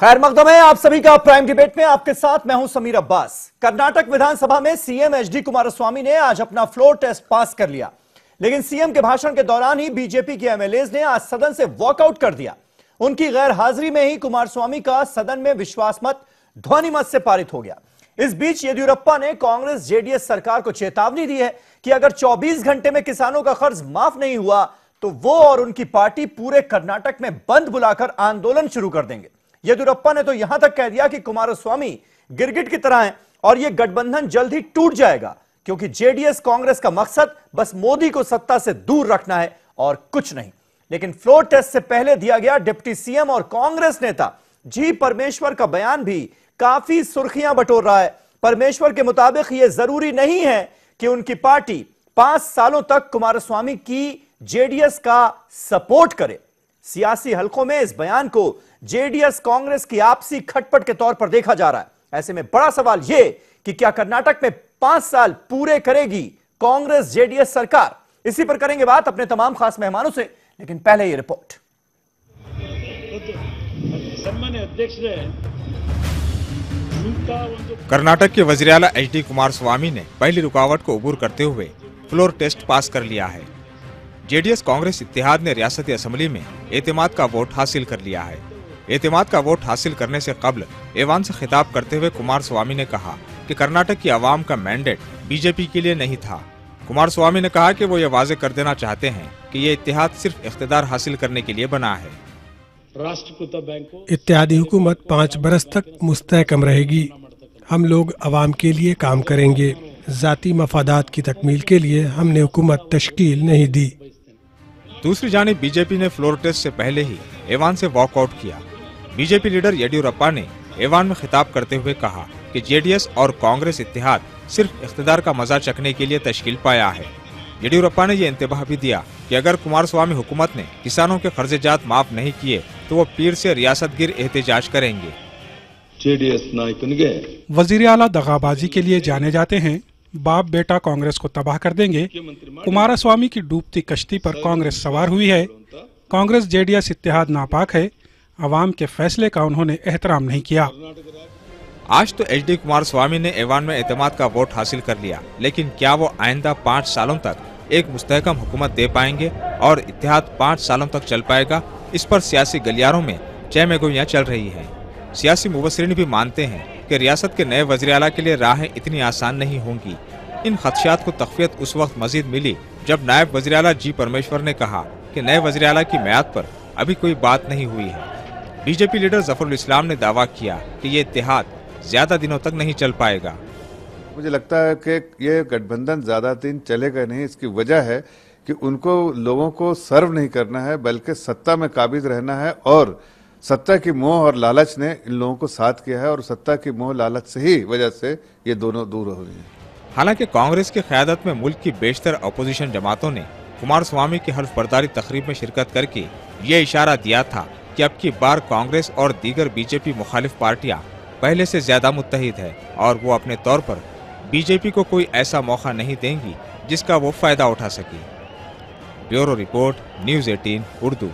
खैर मकदम है आप सभी का प्राइम डिबेट में। आपके साथ मैं हूं समीर अब्बास। कर्नाटक विधानसभा में सीएम एचडी कुमारस्वामी ने आज अपना फ्लोर टेस्ट पास कर लिया, लेकिन सीएम के भाषण के दौरान ही बीजेपी के एमएलएज ने आज सदन से वॉकआउट कर दिया। उनकी गैर हाजिरी में ही कुमारस्वामी का सदन में विश्वास मत ध्वनि मत से पारित हो गया। इस बीच येदियुरप्पा ने कांग्रेस जेडीएस सरकार को चेतावनी दी है कि अगर 24 घंटे में किसानों का कर्ज माफ नहीं हुआ तो वो और उनकी पार्टी पूरे कर्नाटक में बंद बुलाकर आंदोलन शुरू कर देंगे। येदियुरप्पा ने तो यहां तक कह दिया कि कुमारस्वामी गिरगिट की तरह हैं और यह गठबंधन जल्द ही टूट जाएगा, क्योंकि जेडीएस कांग्रेस का मकसद बस मोदी को सत्ता से दूर रखना है और कुछ नहीं। लेकिन फ्लोर टेस्ट से पहले दिया गया डिप्टी सीएम और कांग्रेस नेता जी परमेश्वर का बयान भी काफी सुर्खियां बटोर रहा है। परमेश्वर के मुताबिक यह जरूरी नहीं है कि उनकी पार्टी 5 सालों तक कुमारस्वामी की जेडीएस का सपोर्ट करे। सियासी हलकों में इस बयान को जेडीएस कांग्रेस की आपसी खटपट के तौर पर देखा जा रहा है। ऐसे में बड़ा सवाल यह कि क्या कर्नाटक में 5 साल पूरे करेगी कांग्रेस जेडीएस सरकार? इसी पर करेंगे बात अपने तमाम खास मेहमानों से, लेकिन पहले ये रिपोर्ट। कर्नाटक के वजीर आला एचडी कुमारस्वामी ने पहली रुकावट को अबूर करते हुए फ्लोर टेस्ट पास कर लिया है। जेडीएस कांग्रेस इत्तेहाद ने रियासती असेंबली में एतमाद का वोट हासिल कर लिया है। एतमाद का वोट हासिल करने से कबल ऐवान से खिताब करते हुए कुमारस्वामी ने कहा कि कर्नाटक की आवाम का मैंडेट बीजेपी के लिए नहीं था। कुमारस्वामी ने कहा कि वो ये वाजे कर देना चाहते हैं कि ये इत्तेहाद सिर्फ इख्तिदार हासिल करने के लिए बना है। इत्तेहादी हुकूमत 5 बरस तक मुस्तहकम रहेगी। हम लोग अवाम के लिए काम करेंगे। जाती मफादात की तकमील के लिए हमने हुकूमत तश्कील नहीं दी। दूसरी जानिब बीजेपी ने फ्लोर टेस्ट से पहले ही ऐवान से वॉकआउट किया। बीजेपी लीडर येदियुरप्पा ने ऐवान में खिताब करते हुए कहा कि जेडीएस और कांग्रेस इत्तेहाद सिर्फ इख्तिदार का मजा चखने के लिए तश्कील पाया है। येदियुरप्पा ने यह इंतबाह भी दिया कि अगर कुमारस्वामी हुकूमत ने किसानों के कर्जेजात माफ नहीं किए तो वो पीर से रियासत गिर एहतजाज करेंगे। वजीर आला दगाबाजी के लिए जाने जाते हैं। बाप बेटा कांग्रेस को तबाह कर देंगे। कुमारस्वामी की डूबती कश्ती पर कांग्रेस सवार हुई है। कांग्रेस जेडीएस इत्तेहाद नापाक है। अवाम के फैसले का उन्होंने एहतराम नहीं किया। आज तो एचडी कुमारस्वामी ने ऐवान में एतमाद का वोट हासिल कर लिया, लेकिन क्या वो आइंदा 5 सालों तक एक मुस्तहकम हुकूमत दे पाएंगे और इत्तेहाद 5 सालों तक चल पाएगा? इस पर सियासी गलियारों में चहमगोइयां चल रही है। सियासी मुबस्सिरीन भी मानते हैं कि रियासत के नए वज़ीर आला के लिए राहें इतनी आसान नहीं होंगी। इन खदशात को तक़वियत उस वक्त मजीद मिली जब नायब वज़ीर आला जी परमेश्वर ने कहा कि नए वज़ीर आला की मियाद पर अभी कोई बात नहीं हुई है। बीजेपी लीडर जफरुल इस्लाम ने दावा किया कि ये इत्तेहाद ज्यादा दिनों तक नहीं चल पाएगा। मुझे लगता है कि ये गठबंधन ज्यादा दिन चलेगा नहीं। इसकी वजह है कि उनको लोगों को सर्व नहीं करना है, बल्कि सत्ता में काबिज रहना है, और सत्ता की मोह और लालच ने इन लोगों को साथ किया है और सत्ता की मोह लालच से ही वजह से ये दोनों दूर हो रही है। हालांकि कांग्रेस की क़यादत में मुल्क की बेशतर अपोजिशन जमातों ने कुमारस्वामी की हल्फ बर्दारी तकरीब में शिरकत करके ये इशारा दिया था कि अब की बार कांग्रेस और दीगर बीजेपी मुखालिफ पार्टियां पहले से ज्यादा मुत्तहिद है और वो अपने तौर पर बीजेपी को कोई ऐसा मौका नहीं देंगी जिसका वो फायदा उठा सके। Bureau report, news 18 Urdu.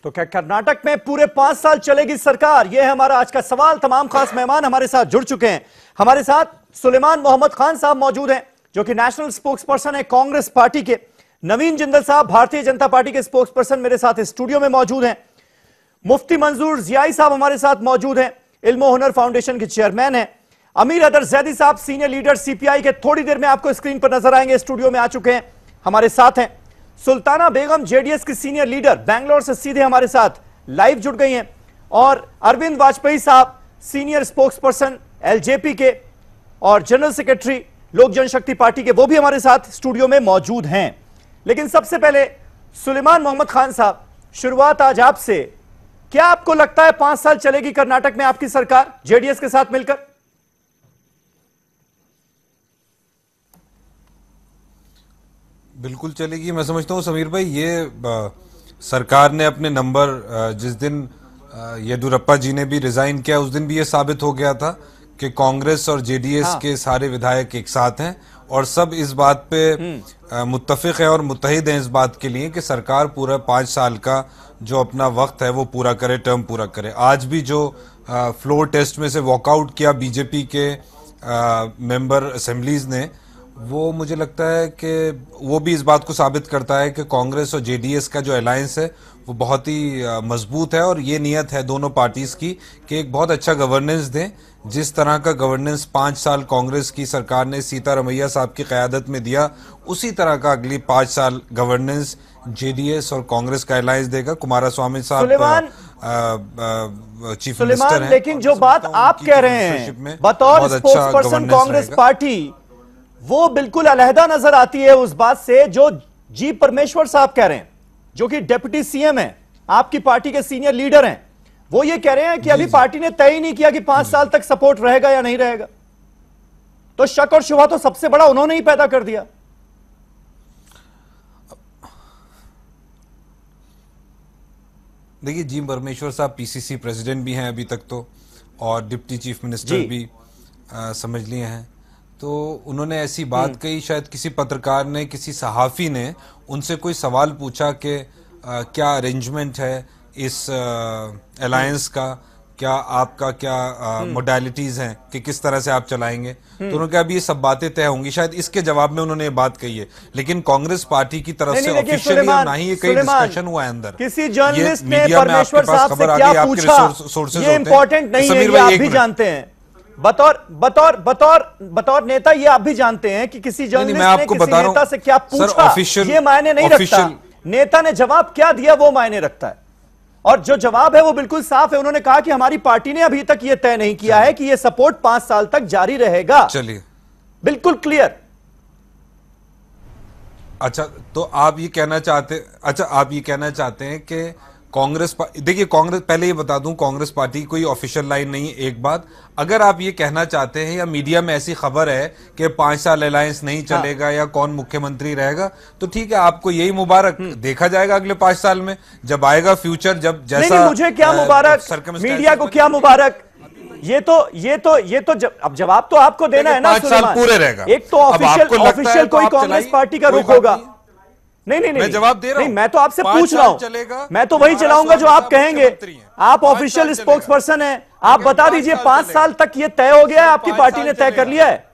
तो क्या कर्नाटक में पूरे 5 साल चलेगी सरकार? यह है हमारा आज का सवाल। तमाम खास मेहमान हमारे साथ जुड़ चुके हैं। हमारे साथ सुलेमान मोहम्मद खान साहब मौजूद हैं, जो कि नेशनल स्पोक्स पर्सन है कांग्रेस पार्टी के। नवीन जिंदल साहब भारतीय जनता पार्टी के स्पोक्स पर्सन मेरे साथ स्टूडियो में मौजूद हैं। मुफ्ती मंजूर जियाई साहब हमारे साथ मौजूद हैं, इल्म हुनर फाउंडेशन के चेयरमैन हैं। अमीर अदर जैदी साहब सीनियर लीडर सीपीआई के, थोड़ी देर में आपको स्क्रीन पर नजर आएंगे, स्टूडियो में आ चुके हैं, हमारे साथ हैं। सुल्ताना बेगम जेडीएस की सीनियर लीडर बैंगलोर से सीधे हमारे साथ लाइव जुड़ गई हैं। और अरविंद वाजपेयी साहब सीनियर स्पोक्स पर्सन एलजेपी के और जनरल सेक्रेटरी लोक जनशक्ति पार्टी के, वो भी हमारे साथ स्टूडियो में मौजूद हैं। लेकिन सबसे पहले सुलेमान मोहम्मद खान साहब, शुरुआत आज आपसे। क्या आपको लगता है 5 साल चलेगी कर्नाटक में आपकी सरकार जेडीएस के साथ मिलकर? बिल्कुल चलेगी। मैं समझता हूँ समीर भाई, ये सरकार ने अपने नंबर, जिस दिन येदियुरप्पा जी ने भी रिजाइन किया उस दिन भी ये साबित हो गया था कि कांग्रेस और जेडीएस के सारे विधायक एक साथ हैं और सब इस बात पे मुत्तफिक है और मुत्तहिद हैं इस बात के लिए कि सरकार पूरा 5 साल का जो अपना वक्त है वो पूरा करे, टर्म पूरा करे। आज भी जो फ्लोर टेस्ट में से वॉकआउट किया बीजेपी के मेंबर असेंबलीज ने, वो मुझे लगता है कि वो भी इस बात को साबित करता है कि कांग्रेस और जेडीएस का जो अलायंस है वो बहुत ही मजबूत है और ये नियत है दोनों पार्टीज की कि एक बहुत अच्छा गवर्नेंस दें। जिस तरह का गवर्नेंस 5 साल कांग्रेस की सरकार ने सीतारमैया साहब की क़यादत में दिया, उसी तरह का अगली 5 साल गवर्नेंस जेडीएस और कांग्रेस का अलायंस देगा। कुमारस्वामी साहब चीफ मिनिस्टर हैं, लेकिन जो बात आप कह रहे हैं बतौर स्पोक्स पर्सन कांग्रेस पार्टी, वो बिल्कुल अलहदा नजर आती है उस बात से जो जी परमेश्वर साहब कह रहे हैं, जो कि डिप्टी सीएम हैं, आपकी पार्टी के सीनियर लीडर हैं। वो ये कह रहे हैं कि अभी पार्टी ने तय ही नहीं किया कि 5 साल तक सपोर्ट रहेगा या नहीं रहेगा। तो शक और शुबा तो सबसे बड़ा उन्होंने ही पैदा कर दिया। देखिए, जी परमेश्वर साहब पीसीसी प्रेसिडेंट भी हैं अभी तक तो, और डिप्टी चीफ मिनिस्टर भी समझ लिए हैं। तो उन्होंने ऐसी बात कही, शायद किसी पत्रकार ने, किसी सहाफ़ी ने उनसे कोई सवाल पूछा कि क्या अरेंजमेंट है इस अलायंस का, क्या आपका क्या मोडालिटीज हैं कि किस तरह से आप चलाएंगे। तो उन्होंने कहा अभी ये सब बातें तय होंगी, शायद इसके जवाब में उन्होंने ये बात कही है। लेकिन कांग्रेस पार्टी की तरफ से ऑफिशियली ना ही ये कई डिस्कशन हुआ है अंदर। किसी जर्नलिस्ट ने परमेश्वर साहब से क्या पूछा, ये इंपॉर्टेंट नहीं है, ये आप भी जानते हैं। बतौर नेता ये आप भी जानते हैं कि किसी जर्नलिस्ट ने किसी नेता से क्या पूछा ये मायने नहीं रखता। नेता ने जवाब क्या दिया वो मायने रखता है, और जो जवाब है वो बिल्कुल साफ है। उन्होंने कहा कि हमारी पार्टी ने अभी तक ये तय नहीं किया है कि ये सपोर्ट 5 साल तक जारी रहेगा। चलिए, बिल्कुल क्लियर। अच्छा, तो आप ये कहना चाहते हैं कि कांग्रेस, देखिए कांग्रेस, पहले ये बता दूं, कांग्रेस पार्टी की कोई ऑफिशियल लाइन नहीं है। एक बात, अगर आप ये कहना चाहते हैं या मीडिया में ऐसी खबर है कि 5 साल अलायंस नहीं चलेगा या कौन मुख्यमंत्री रहेगा, तो ठीक है, आपको यही मुबारक, देखा जाएगा अगले 5 साल में जब आएगा फ्यूचर, जब जैसा। नहीं, मुझे क्या मुबारक, मीडिया को क्या मुबारक, ये तो अब जवाब तो आपको देना है ना। 5 साल पूरे रहेगा। एक तो ऑफिशियल कोई कांग्रेस पार्टी का रुख होगा। नहीं, मैं जवाब दे रहा हूं। नहीं, मैं तो आपसे पूछ रहा हूं, मैं तो वही चलाऊंगा जो आप कहेंगे। आप ऑफिशियल स्पोक्स पर्सन हैं, आप बता दीजिए 5 साल तक ये तय हो गया है, आपकी पार्टी ने तय कर लिया है,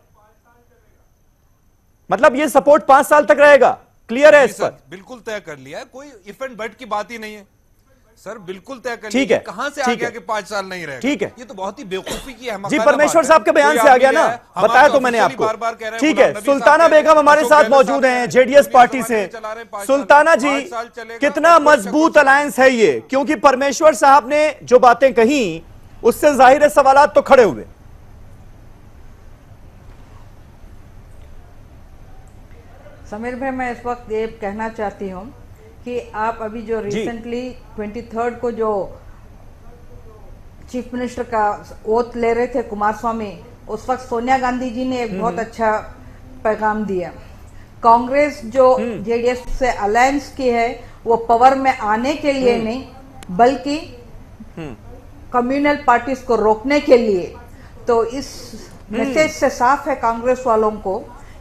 मतलब ये सपोर्ट 5 साल तक रहेगा, क्लियर है इस पर? बिल्कुल तय कर लिया है, कोई इफ एंड बट की बात ही नहीं है सर, बिल्कुल तय कर लिया है। कहां से आ गया कि 5 साल नहीं रहेगा? ठीक है, ये तो बहुत ही बेवकूफी की है। जी परमेश्वर साहब के बयान से आ गया ना, बताया तो मैंने आपको। ठीक है, सुल्ताना बेगम हमारे साथ मौजूद हैं जेडीएस पार्टी से। सुल्ताना जी, कितना मजबूत अलायंस है ये? क्योंकि परमेश्वर साहब ने जो बातें कही उससे जाहिर सवालात तो खड़े हुए। समीर भाई, मैं इस वक्त ये कहना चाहती हूँ कि आप अभी जो रिसेंटली 23 को जो चीफ मिनिस्टर का ओथ ले रहे थे कुमारस्वामी, उस वक्त सोनिया गांधी जी ने एक बहुत अच्छा पैगाम दिया। कांग्रेस जो जेडीएस से अलायंस की है वो पावर में आने के लिए नहीं, बल्कि कम्युनल पार्टीज को रोकने के लिए। तो इस मैसेज से साफ है कांग्रेस वालों को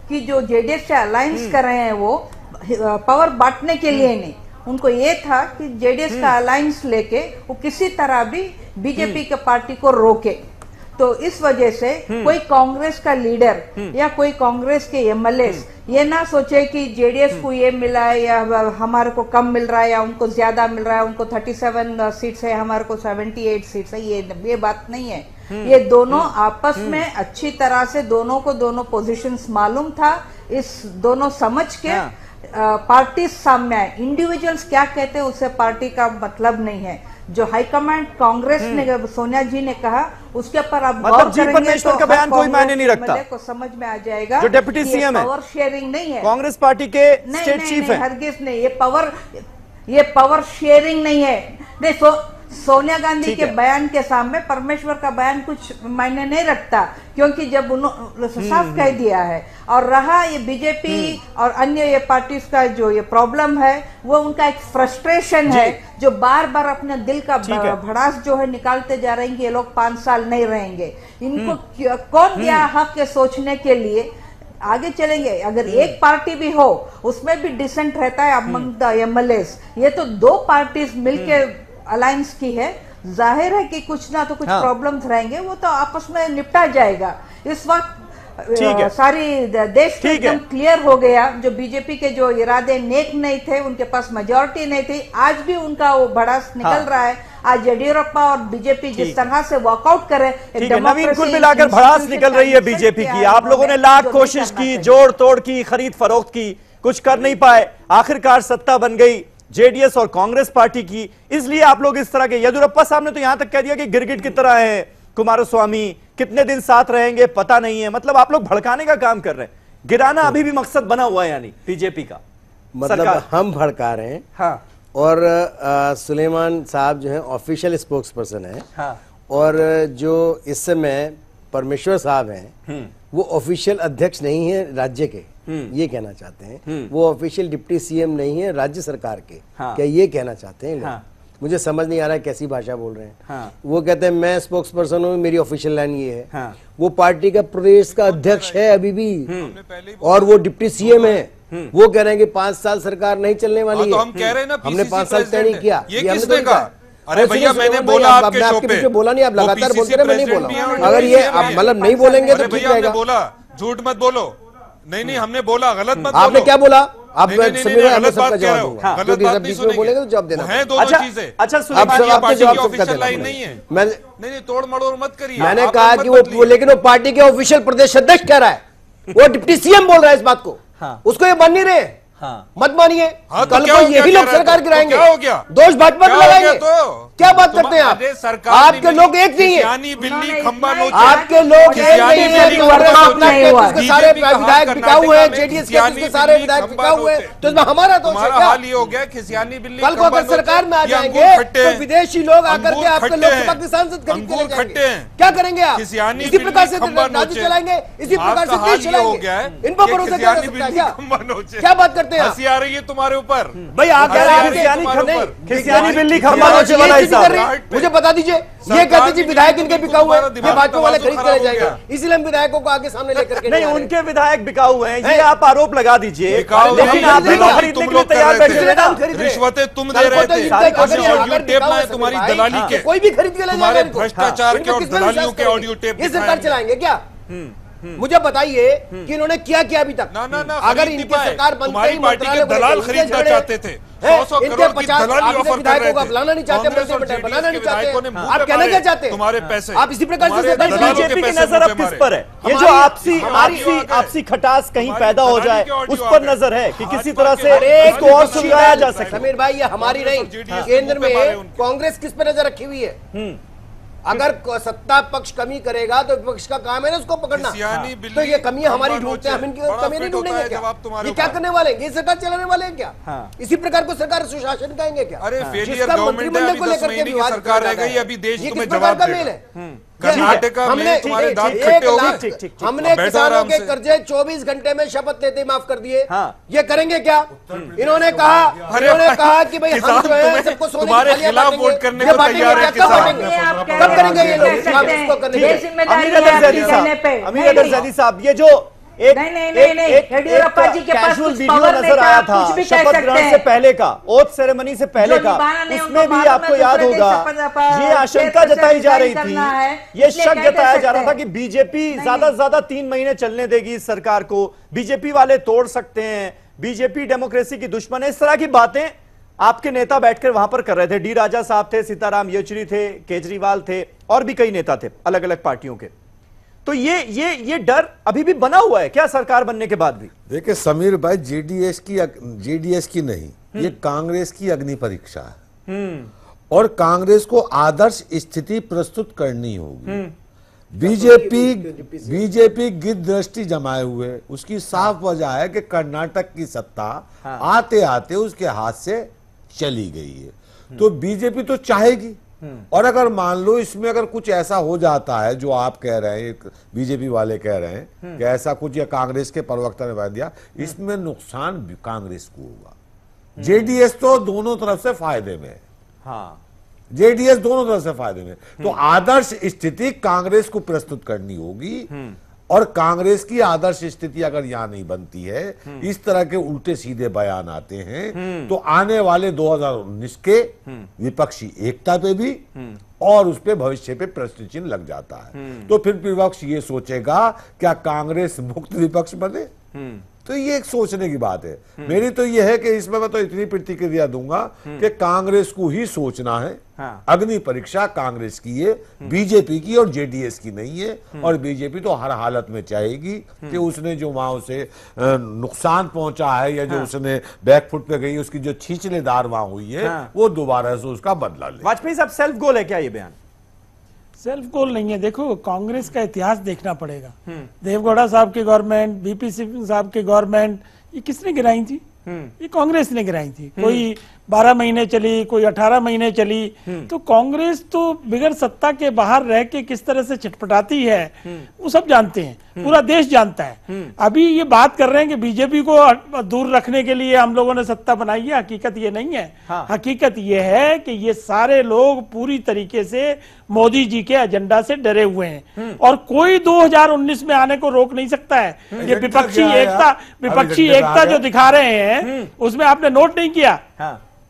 कि जो जेडीएस से अलायंस कर रहे हैं वो पावर बांटने के लिए नहीं, उनको ये था कि जेडीएस का अलायंस लेके वो किसी तरह भी बीजेपी के पार्टी को रोके। तो इस वजह से कोई कांग्रेस का लीडर या कोई कांग्रेस के एमएलए ये ना सोचे कि जेडीएस को ये मिला है या हमारे को कम मिल रहा है या उनको ज्यादा मिल रहा है, उनको 37 सीट्स है, हमारे को 78 सीट्स है, ये बात नहीं है। ये दोनों आपस में अच्छी तरह से दोनों को दोनों पोजीशंस मालूम था, इस दोनों समझ के पार्टी सामने आए। इंडिविजुअल्स क्या कहते हैं उससे पार्टी का मतलब नहीं है। जो हाईकमांड कांग्रेस ने, सोनिया जी ने कहा, उसके ऊपर आप मतलब जी परमेश्वर का बयान कोई मायने नहीं रखता, को समझ में आ जाएगा। जो डिप्टी सीएम है, पावर शेयरिंग नहीं है, कांग्रेस पार्टी के स्टेट चीफ है, हरगिज नहीं, ये पावर शेयरिंग नहीं है। देखो, सोनिया गांधी के बयान के सामने परमेश्वर का बयान कुछ मायने नहीं रखता, क्योंकि जब उन्होंने साफ कह दिया है। और रहा ये बीजेपी और अन्य ये पार्टीज का जो ये प्रॉब्लम है, वो उनका एक फ्रस्ट्रेशन है जो बार बार अपने दिल का भड़ास जो है निकालते जा रहे हैं कि ये लोग 5 साल नहीं रहेंगे। इनको कौन दिया हक के सोचने के लिए? आगे चलेंगे। अगर एक पार्टी भी हो उसमें भी डिसेंट रहता है अमंग द एमएलएस। ये तो दो पार्टीज मिलके अलायंस की है, जाहिर है कि कुछ ना तो कुछ प्रॉब्लम्स रहेंगे, वो तो आपस में निपटा जाएगा। इस वक्त सारी देश में एकदम क्लियर हो गया, जो बीजेपी के जो इरादे नेक नहीं थे, उनके पास मेजोरिटी नहीं थी, आज भी उनका वो भड़ास निकल रहा है। आज येडियुरप्पा और बीजेपी जिस तरह से वॉकआउट करे, नवीन, कुल मिलाकर भड़ास निकल रही है बीजेपी की। आप लोगों ने लाख कोशिश की, जोड़ तोड़ की, खरीद फरोख्त की, कुछ कर नहीं पाए, आखिरकार सत्ता बन गई जेडीएस और कांग्रेस पार्टी की। इसलिए आप लोग इस तरह के, येदियुरप्पा साहब ने तो यहां तक कह दिया कि गिरगिट की तरह है कुमारस्वामी, कितने दिन साथ रहेंगे पता नहीं है। मतलब आप लोग भड़काने का काम कर रहे हैं, गिराना अभी भी मकसद बना हुआ है यानी बीजेपी का। मतलब हम भड़का रहे हैं। हाँ। और सुलेमान साहब जो है ऑफिशियल स्पोक्स पर्सन है। हाँ। और जो इस समय परमेश्वर साहब हैं वो ऑफिशियल अध्यक्ष नहीं है राज्य के, ये कहना चाहते हैं। वो ऑफिशियल डिप्टी सीएम नहीं है राज्य सरकार के। हाँ। क्या ये कहना चाहते हैं? हाँ। मुझे समझ नहीं आ रहा है कैसी भाषा बोल रहे हैं। हाँ। वो कहते हैं मैं स्पोक्स पर्सन हूँ, मेरी ऑफिशियल लाइन ये है। हाँ। वो पार्टी का प्रदेश का अध्यक्ष है अभी भी, और वो डिप्टी सीएम है। वो कह रहे हैं कि 5 साल सरकार नहीं चलने वाली है। तो हम कह रहे हैं ना, हमने 5 साल तय नहीं किया। ये किसने कहा? अरे भैया मैंने बोला आपके शो पे, बोला नहीं, आप लगातार बोलते रहे, मैं नहीं बोला। अगर ये आप मतलब नहीं बोलेंगे तो ठीक रहेगा। बोला झूठ मत बोलो। नहीं हमने बोला, गलत मत बोलो। आपने क्या बोला? आप गलत बात कह रहे हो, गलत बात नहीं सुनेंगे। बोलेंगे तो जवाब देना है दोनों चीजें। अच्छा ऑफिशियल लाइन नहीं है। नहीं तोड़ मड़ोड़ मत करिए। मैंने कहा कि वो, लेकिन वो पार्टी के ऑफिशियल प्रदेश अध्यक्ष कह रहा है, वो डिप्टी सीएम बोल रहा है इस बात को। उसको ये मान नहीं रहे। मत मानिए, कल को यही लोग सरकार गिराएंगे। क्या हो गया? दोष भाजपा पे लगाएंगे। क्या बात करते हैं आप? आपके लोग एक नहीं है, आपके लोग एक नहीं है। सारे विधायक बिकाऊ हैं, जेडीएस के सारे विधायक बिकाऊ हैं, तो इसमें हमारा दोष है क्या? हाल ही हो गया खिसियानी बिल्ली। कल को अगर सरकार में आ जाएंगे तो विदेशी लोग आकर के आपके लोकसभा के सांसद खरीद के ले जाएंगे। क्या करेंगे आप? इसी प्रकार से राज्य चलाएंगे, इसी प्रकार से देश चलाएंगे। इन पर भरोसा क्या कर सकता है? क्या बात करते हैं? हंसी आ रही है तुम्हारे ऊपर भाई। आप खिसियानी बिल्ली खम्बा नोचे वाला हिसाब। मुझे बता दीजिए, ये कहते जी विधायक इनके बिकाऊ है, ये भाजपा वाले खरीद कर ले जाएगा, इसलिए हम विधायकों को आगे सामने लेकर के नहीं, उनके विधायक बिकाऊ हैं, ये आप आरोप लगा दीजिए। लेकिन आप भी तो खरीदने के लिए तैयार बैठे थे ना। रिश्वतें तुम दे रहे थे, ऑडियो टेप लाए तुम्हारी दलाली के, कोई भी खरीद के ले जाएगा। भ्रष्टाचार के और दलालियों के ऑडियो टेप ये सरकार चलाएंगे क्या? मुझे बताइए कि इन्होंने क्या किया अभी तक। अगर इनकी सरकार बनते ही पार्टी के दलाल खरीदना चाहते थे, 100 करोड़ की दलाली ऑफर कर रहे थे, बुलाना नहीं चाहते, बनाना नहीं चाहते। आप कहना क्या चाहते हैं? तुम्हारे पैसे आप इसी प्रकार से बीजेपी की नजर अब किस पर है? ये जो आपसी खटास कहीं पैदा हो जाए उस पर नजर है कि किसी तरह से इसको और सुलझाया जा सके। समीर भाई, ये हमारी नहीं, केंद्र में कांग्रेस किस पर नजर रखी हुई है? अगर सत्ता पक्ष कमी करेगा तो विपक्ष का काम है ना उसको पकड़ना। तो ये कमी हमारी ढूंढते हैं, हम इनकी कमी नहीं ढूंढेंगे क्या? ये क्या करने वाले हैं? ये सरकार चलाने वाले हैं क्या? इसी प्रकार को सरकार सुशासन कहेंगे क्या? अरे फेलियर मंत्रिमंडल को लेकर के सरकार रह गई, अभी देश तुम्हें जवाब देगा। कर्नाटका में तुम्हारे दांत खट्टे हो गए। हमने किसानों के कर्जे 24 घंटे में शपथ लेते माफ कर दिए। ये करेंगे क्या? इन्होंने कहा कि भाई हम जो है सबको सोने तुम्हारे खिलाफ वोट करने को तैयार है किसान। कब करेंगे ये लोग? अमीर अदर जैदी साहब, ये जो एक येडियुरप्पा जी के पास कैजुअल वीडियो नजर आया था शपथ ग्रहण से पहले का, ओथ सेरेमनी से पहले का, उसमें भी आपको याद होगा ये आशंका जताई जा रही थी, ये शक जताया जा रहा था कि बीजेपी ज्यादा से ज्यादा 3 महीने चलने देगी इस सरकार को, बीजेपी वाले तोड़ सकते हैं, बीजेपी डेमोक्रेसी की दुश्मन है। इस तरह की बातें आपके नेता बैठकर वहां पर कर रहे थे। डी राजा साहब थे, सीताराम येचुरी थे, केजरीवाल थे, और भी कई नेता थे अलग अलग पार्टियों के। तो ये डर अभी भी बना हुआ है क्या सरकार बनने के बाद भी? देखिए समीर भाई, जेडीएस की नहीं, ये कांग्रेस की अग्नि परीक्षा है और कांग्रेस को आदर्श स्थिति प्रस्तुत करनी होगी। बीजेपी गिद्ध दृष्टि जमाए हुए, उसकी साफ वजह है कि कर्नाटक की सत्ता आते आते उसके हाथ से चली गई है। तो बीजेपी तो चाहेगी, और अगर मान लो इसमें अगर कुछ ऐसा हो जाता है जो आप कह रहे हैं, बीजेपी वाले कह रहे हैं कि ऐसा कुछ, या कांग्रेस के प्रवक्ता ने बता दिया, इसमें नुकसान कांग्रेस को होगा। जेडीएस तो दोनों तरफ से फायदे में, जेडीएस दोनों तरफ से फायदे में। तो आदर्श स्थिति कांग्रेस को प्रस्तुत करनी होगी और कांग्रेस की आदर्श स्थिति अगर यहां नहीं बनती है, इस तरह के उल्टे सीधे बयान आते हैं, तो आने वाले 2019 के विपक्षी एकता पे भी और उस पे भविष्य पे प्रश्न चिन्ह लग जाता है। तो फिर विपक्ष ये सोचेगा क्या कांग्रेस मुक्त विपक्ष बने? तो ये एक सोचने की बात है। मेरी तो ये है कि इसमें मैं तो इतनी प्रतिक्रिया दूंगा कि कांग्रेस को ही सोचना है। अग्नि परीक्षा कांग्रेस की है, बीजेपी की और जेडीएस की नहीं है। और बीजेपी तो हर हालत में चाहेगी कि उसने जो वहां उसे नुकसान पहुंचा है या जो उसने बैकफुट पे गई, उसकी जो छींचलेदार वहां हुई है, वो दोबारा से उसका बदला ले। वाजपेयी साहब, सेल्फ गोल है क्या ये बयान? सेल्फ गोल नहीं है। देखो, कांग्रेस का इतिहास देखना पड़ेगा। देवगौड़ा साहब की गवर्नमेंट, बीपी सिंह साहब की गवर्नमेंट, ये किसने गिराई थी? ये कांग्रेस ने गिराई थी। कोई 12 महीने चली, कोई 18 महीने चली। तो कांग्रेस तो बिगड़ सत्ता के बाहर रह के किस तरह से छटपटाती है वो सब जानते हैं, पूरा देश जानता है। अभी ये बात कर रहे हैं कि बीजेपी को दूर रखने के लिए हम लोगों ने सत्ता बनाई है, हकीकत ये नहीं है। हकीकत ये है कि ये सारे लोग पूरी तरीके से मोदी जी के एजेंडा से डरे हुए हैं और कोई 2019 में आने को रोक नहीं सकता है। ये विपक्षी एकता जो दिखा रहे हैं उसमें आपने नोट नहीं किया।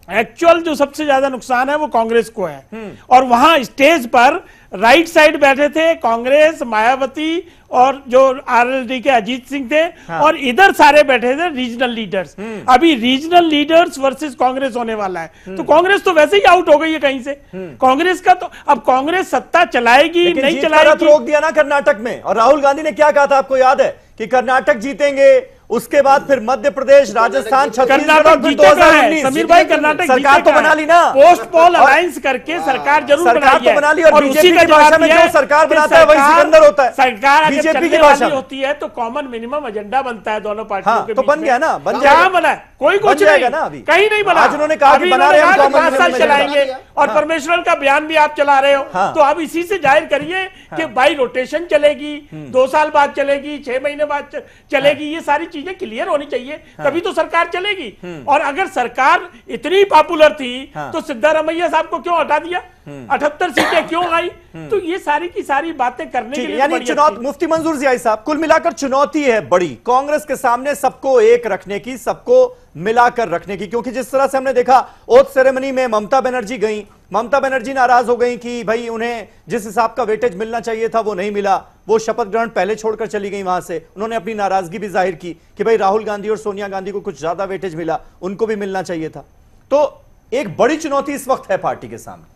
एक्चुअल जो सबसे ज्यादा नुकसान है वो कांग्रेस को है। और वहां स्टेज पर राइट साइड बैठे थे कांग्रेस, मायावती और जो आरएलडी के अजीत सिंह थे, और इधर सारे बैठे थे रीजनल लीडर्स। अभी रीजनल लीडर्स वर्सेस कांग्रेस होने वाला है। तो कांग्रेस तो वैसे ही आउट हो गई है कहीं से। कांग्रेस का तो अब कांग्रेस सत्ता चलाएगी नहीं चलाएगी। रोक दिया ना कर्नाटक में। और राहुल गांधी ने क्या कहा था, आपको याद है कि कर्नाटक जीतेंगे, उसके बाद फिर मध्य प्रदेश, राजस्थान, छत्तीसगढ़ और 2019। समीर भाई, कर्नाटक सरकार तो बना ली ना, पोस्ट पोल अलायंस करके सरकार जरूर बना ली। और बीजेपी की भाषा में जो सरकार बनाता है वही सिकंदर होता है। सरकार बीजेपी की भाषा होती है तो कॉमन मिनिमम एजेंडा बनता है दोनों पार्टियों के। तो बन गया ना, बन क्या बना है? कोई कुछ नहीं ना, अभी कहीं नहीं बना। आज उन्होंने कहा कि बना रहे हैं, 5 साल चलाएंगे। और परमेश्वर का बयान भी आप चला रहे हो, तो आप इसी से जाहिर करिए कि बाई रोटेशन चलेगी, 2 साल बाद चलेगी, 6 महीने बाद चलेगी। ये सारी चीजें क्लियर होनी चाहिए, तभी तो सरकार चलेगी। और अगर सरकार इतनी पॉपुलर थी तो सिद्धारमैया साहब को क्यों हटा दिया? 78 सीटें क्यों आई? तो ये सारी की सारी बातें करने के लिए यानी चुनौती, मुफ्ती मंजूर जियाई साहब, कुल मिलाकर चुनौती है बड़ी कांग्रेस के सामने, सबको एक रखने की, सबको मिलाकर रखने की। क्योंकि जिस तरह से हमने देखा ओथ सेरेमनी में ममता बनर्जी गई, ममता बनर्जी नाराज हो गई कि भाई उन्हें जिस हिसाब का वेटेज मिलना चाहिए था वो नहीं मिला। वो शपथ ग्रहण पहले छोड़कर चली गई वहां से। उन्होंने अपनी नाराजगी भी जाहिर की कि भाई राहुल गांधी और सोनिया गांधी को कुछ ज्यादा वेटेज मिला, उनको भी मिलना चाहिए था। तो एक बड़ी चुनौती इस वक्त है पार्टी के सामने।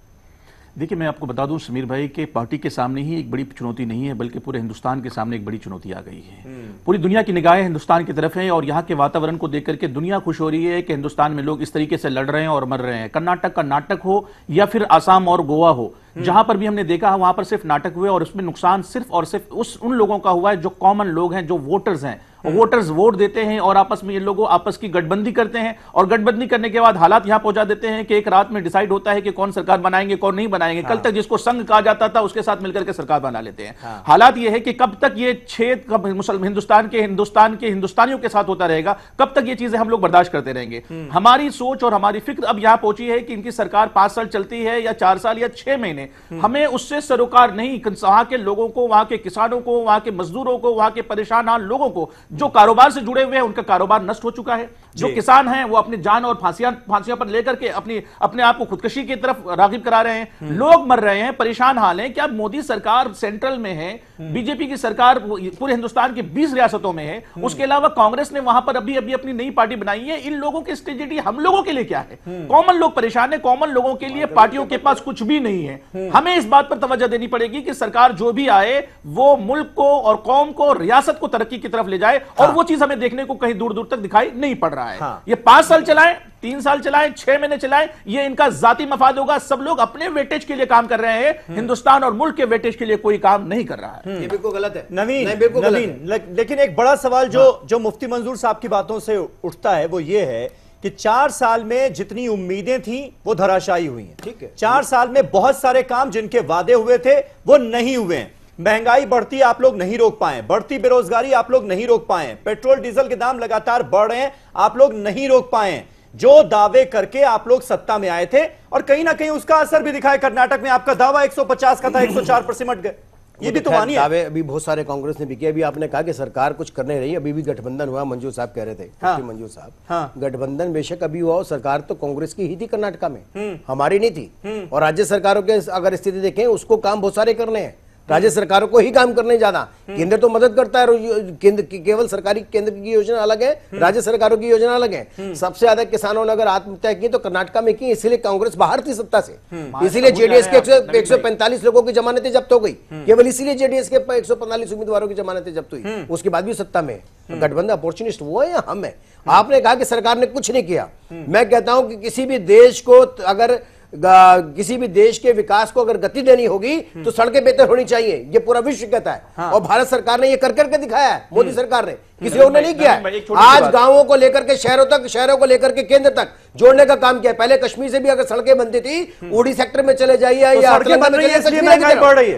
देखिए, मैं आपको बता दूं समीर भाई कि पार्टी के सामने ही एक बड़ी चुनौती नहीं है, बल्कि पूरे हिंदुस्तान के सामने एक बड़ी चुनौती आ गई है। पूरी दुनिया की निगाहें हिंदुस्तान की तरफ हैं और यहाँ के वातावरण को देख करके दुनिया खुश हो रही है कि हिंदुस्तान में लोग इस तरीके से लड़ रहे हैं और मर रहे हैं। कर्नाटक का नाटक हो या फिर आसाम और गोवा हो, जहां पर भी हमने देखा है वहां पर सिर्फ नाटक हुए और उसमें नुकसान सिर्फ और सिर्फ उन लोगों का हुआ है जो कॉमन लोग हैं, जो वोटर्स हैं। वोटर्स वोट देते हैं और आपस में ये लोग आपस की गठबंदी करते हैं और गठबंदी करने के बाद हालात यहां पहुंचा देते हैं कि एक रात में डिसाइड होता है कि कौन सरकार बनाएंगे कौन नहीं बनाएंगे। कल तक जिसको संघ कहा जाता था उसके साथ मिलकर के सरकार बना लेते हैं। हालात ये है कि कब तक ये छेद हिंदुस्तान के हिंदुस्तानियों के साथ होता रहेगा, कब तक ये चीजें हम लोग बर्दाश्त करते रहेंगे। हमारी सोच और हमारी फिक्र अब यहां पहुंची है कि इनकी सरकार 5 साल चलती है या 4 साल या 6 महीने, हमें उससे सरोकार नहीं। वहां के लोगों को, वहां के किसानों को, वहां के मजदूरों को, वहां के परेशान हाल लोगों को, जो कारोबार से जुड़े हुए हैं उनका कारोबार नष्ट हो चुका है। जो किसान हैं वो अपनी जान और फांसियां पर लेकर के अपने आप को खुदकुशी की तरफ रागिब करा रहे हैं। लोग मर रहे हैं, परेशान हाल हैं। क्या मोदी सरकार सेंट्रल में है, बीजेपी की सरकार पूरे हिंदुस्तान की 20 रियासतों में है, उसके अलावा कांग्रेस ने वहां पर अभी अपनी नई पार्टी बनाई है। इन लोगों की स्ट्रेटेजी हम लोगों के लिए क्या है? कॉमन लोग परेशान है, कॉमन लोगों के लिए पार्टियों के पास कुछ भी नहीं है। हमें इस बात पर तवज्जो देनी पड़ेगी कि सरकार जो भी आए वो मुल्क को और कौम को, रियासत को तरक्की की तरफ ले जाए, और वो चीज हमें देखने को कहीं दूर दूर तक दिखाई नहीं पड़ रहा है। ये 5 साल चलाएं, 3 साल चलाएं, 6 महीने चलाएं, ये इनका जाती मफाद होगा। सब लोग अपने वेटेज के लिए काम कर रहे हैं, हिंदुस्तान और मुल्क के वेटेज के लिए कोई काम नहीं कर रहा है। ये बिल्कुल गलत है नवीन। लेकिन एक बड़ा सवाल जो मुफ्ती मंजूर साहब की बातों से उठता है वो ये है कि 4 साल में जितनी उम्मीदें थी वो धराशायी हुई हैं। ठीक है, 4 साल में बहुत सारे काम जिनके वादे हुए थे वो नहीं हुए हैं। महंगाई बढ़ती आप लोग नहीं रोक पाए, बढ़ती बेरोजगारी आप लोग नहीं रोक पाए, पेट्रोल डीजल के दाम लगातार बढ़ रहे हैं, आप लोग नहीं रोक पाए। जो दावे करके आप लोग सत्ता में आए थे और कहीं ना कहीं उसका असर भी दिखा है। कर्नाटक में आपका दावा 150 का था, 104 पर सिमट गए। ये भी तो मानिए। दावे अभी बहुत सारे कांग्रेस ने भी किए। अभी आपने कहा कि सरकार कुछ करने रही, अभी भी गठबंधन हुआ, मंजू साहब कह रहे थे। हाँ। मंजू साहब, हाँ। गठबंधन बेशक अभी हुआ, सरकार तो कांग्रेस की ही थी कर्नाटक में, हमारी नहीं थी। और राज्य सरकारों के अगर स्थिति देखें, उसको काम बहुत सारे करने हैं, राज्य सरकारों को ही काम करने ज्यादा। केंद्र तो मदद करता है, केंद्र केवल सरकारी केंद्र की योजना अलग है, राज्य सरकारों की योजना अलग है। सबसे ज्यादा किसानों ने अगर आत्महत्या की तो कर्नाटक में की, इसीलिए कांग्रेस बाहर थी सत्ता से, इसीलिए जेडीएस के 145 लोगों की जमानतें जब्त हो गई, केवल इसीलिए जेडीएस के 145 उम्मीदवारों की जमानतें जब्त हुई, उसके बाद भी सत्ता में। गठबंधन अपॉर्चुनिस्ट वो है या हम है? आपने कहा कि सरकार ने कुछ नहीं किया। मैं कहता हूं कि किसी भी देश को अगर किसी भी देश के विकास को अगर गति देनी होगी तो सड़कें बेहतर होनी चाहिए, ये पूरा विश्व कहता है। हाँ। और भारत सरकार ने ये कर करके दिखाया है, मोदी सरकार ने, किसी और ने नहीं किया है। आज गांवों को लेकर के शहरों तक, शहरों को लेकर के केंद्र तक जोड़ने का काम किया। पहले कश्मीर से भी अगर सड़कें बनती थी, उड़ी सेक्टर में चले जाइए या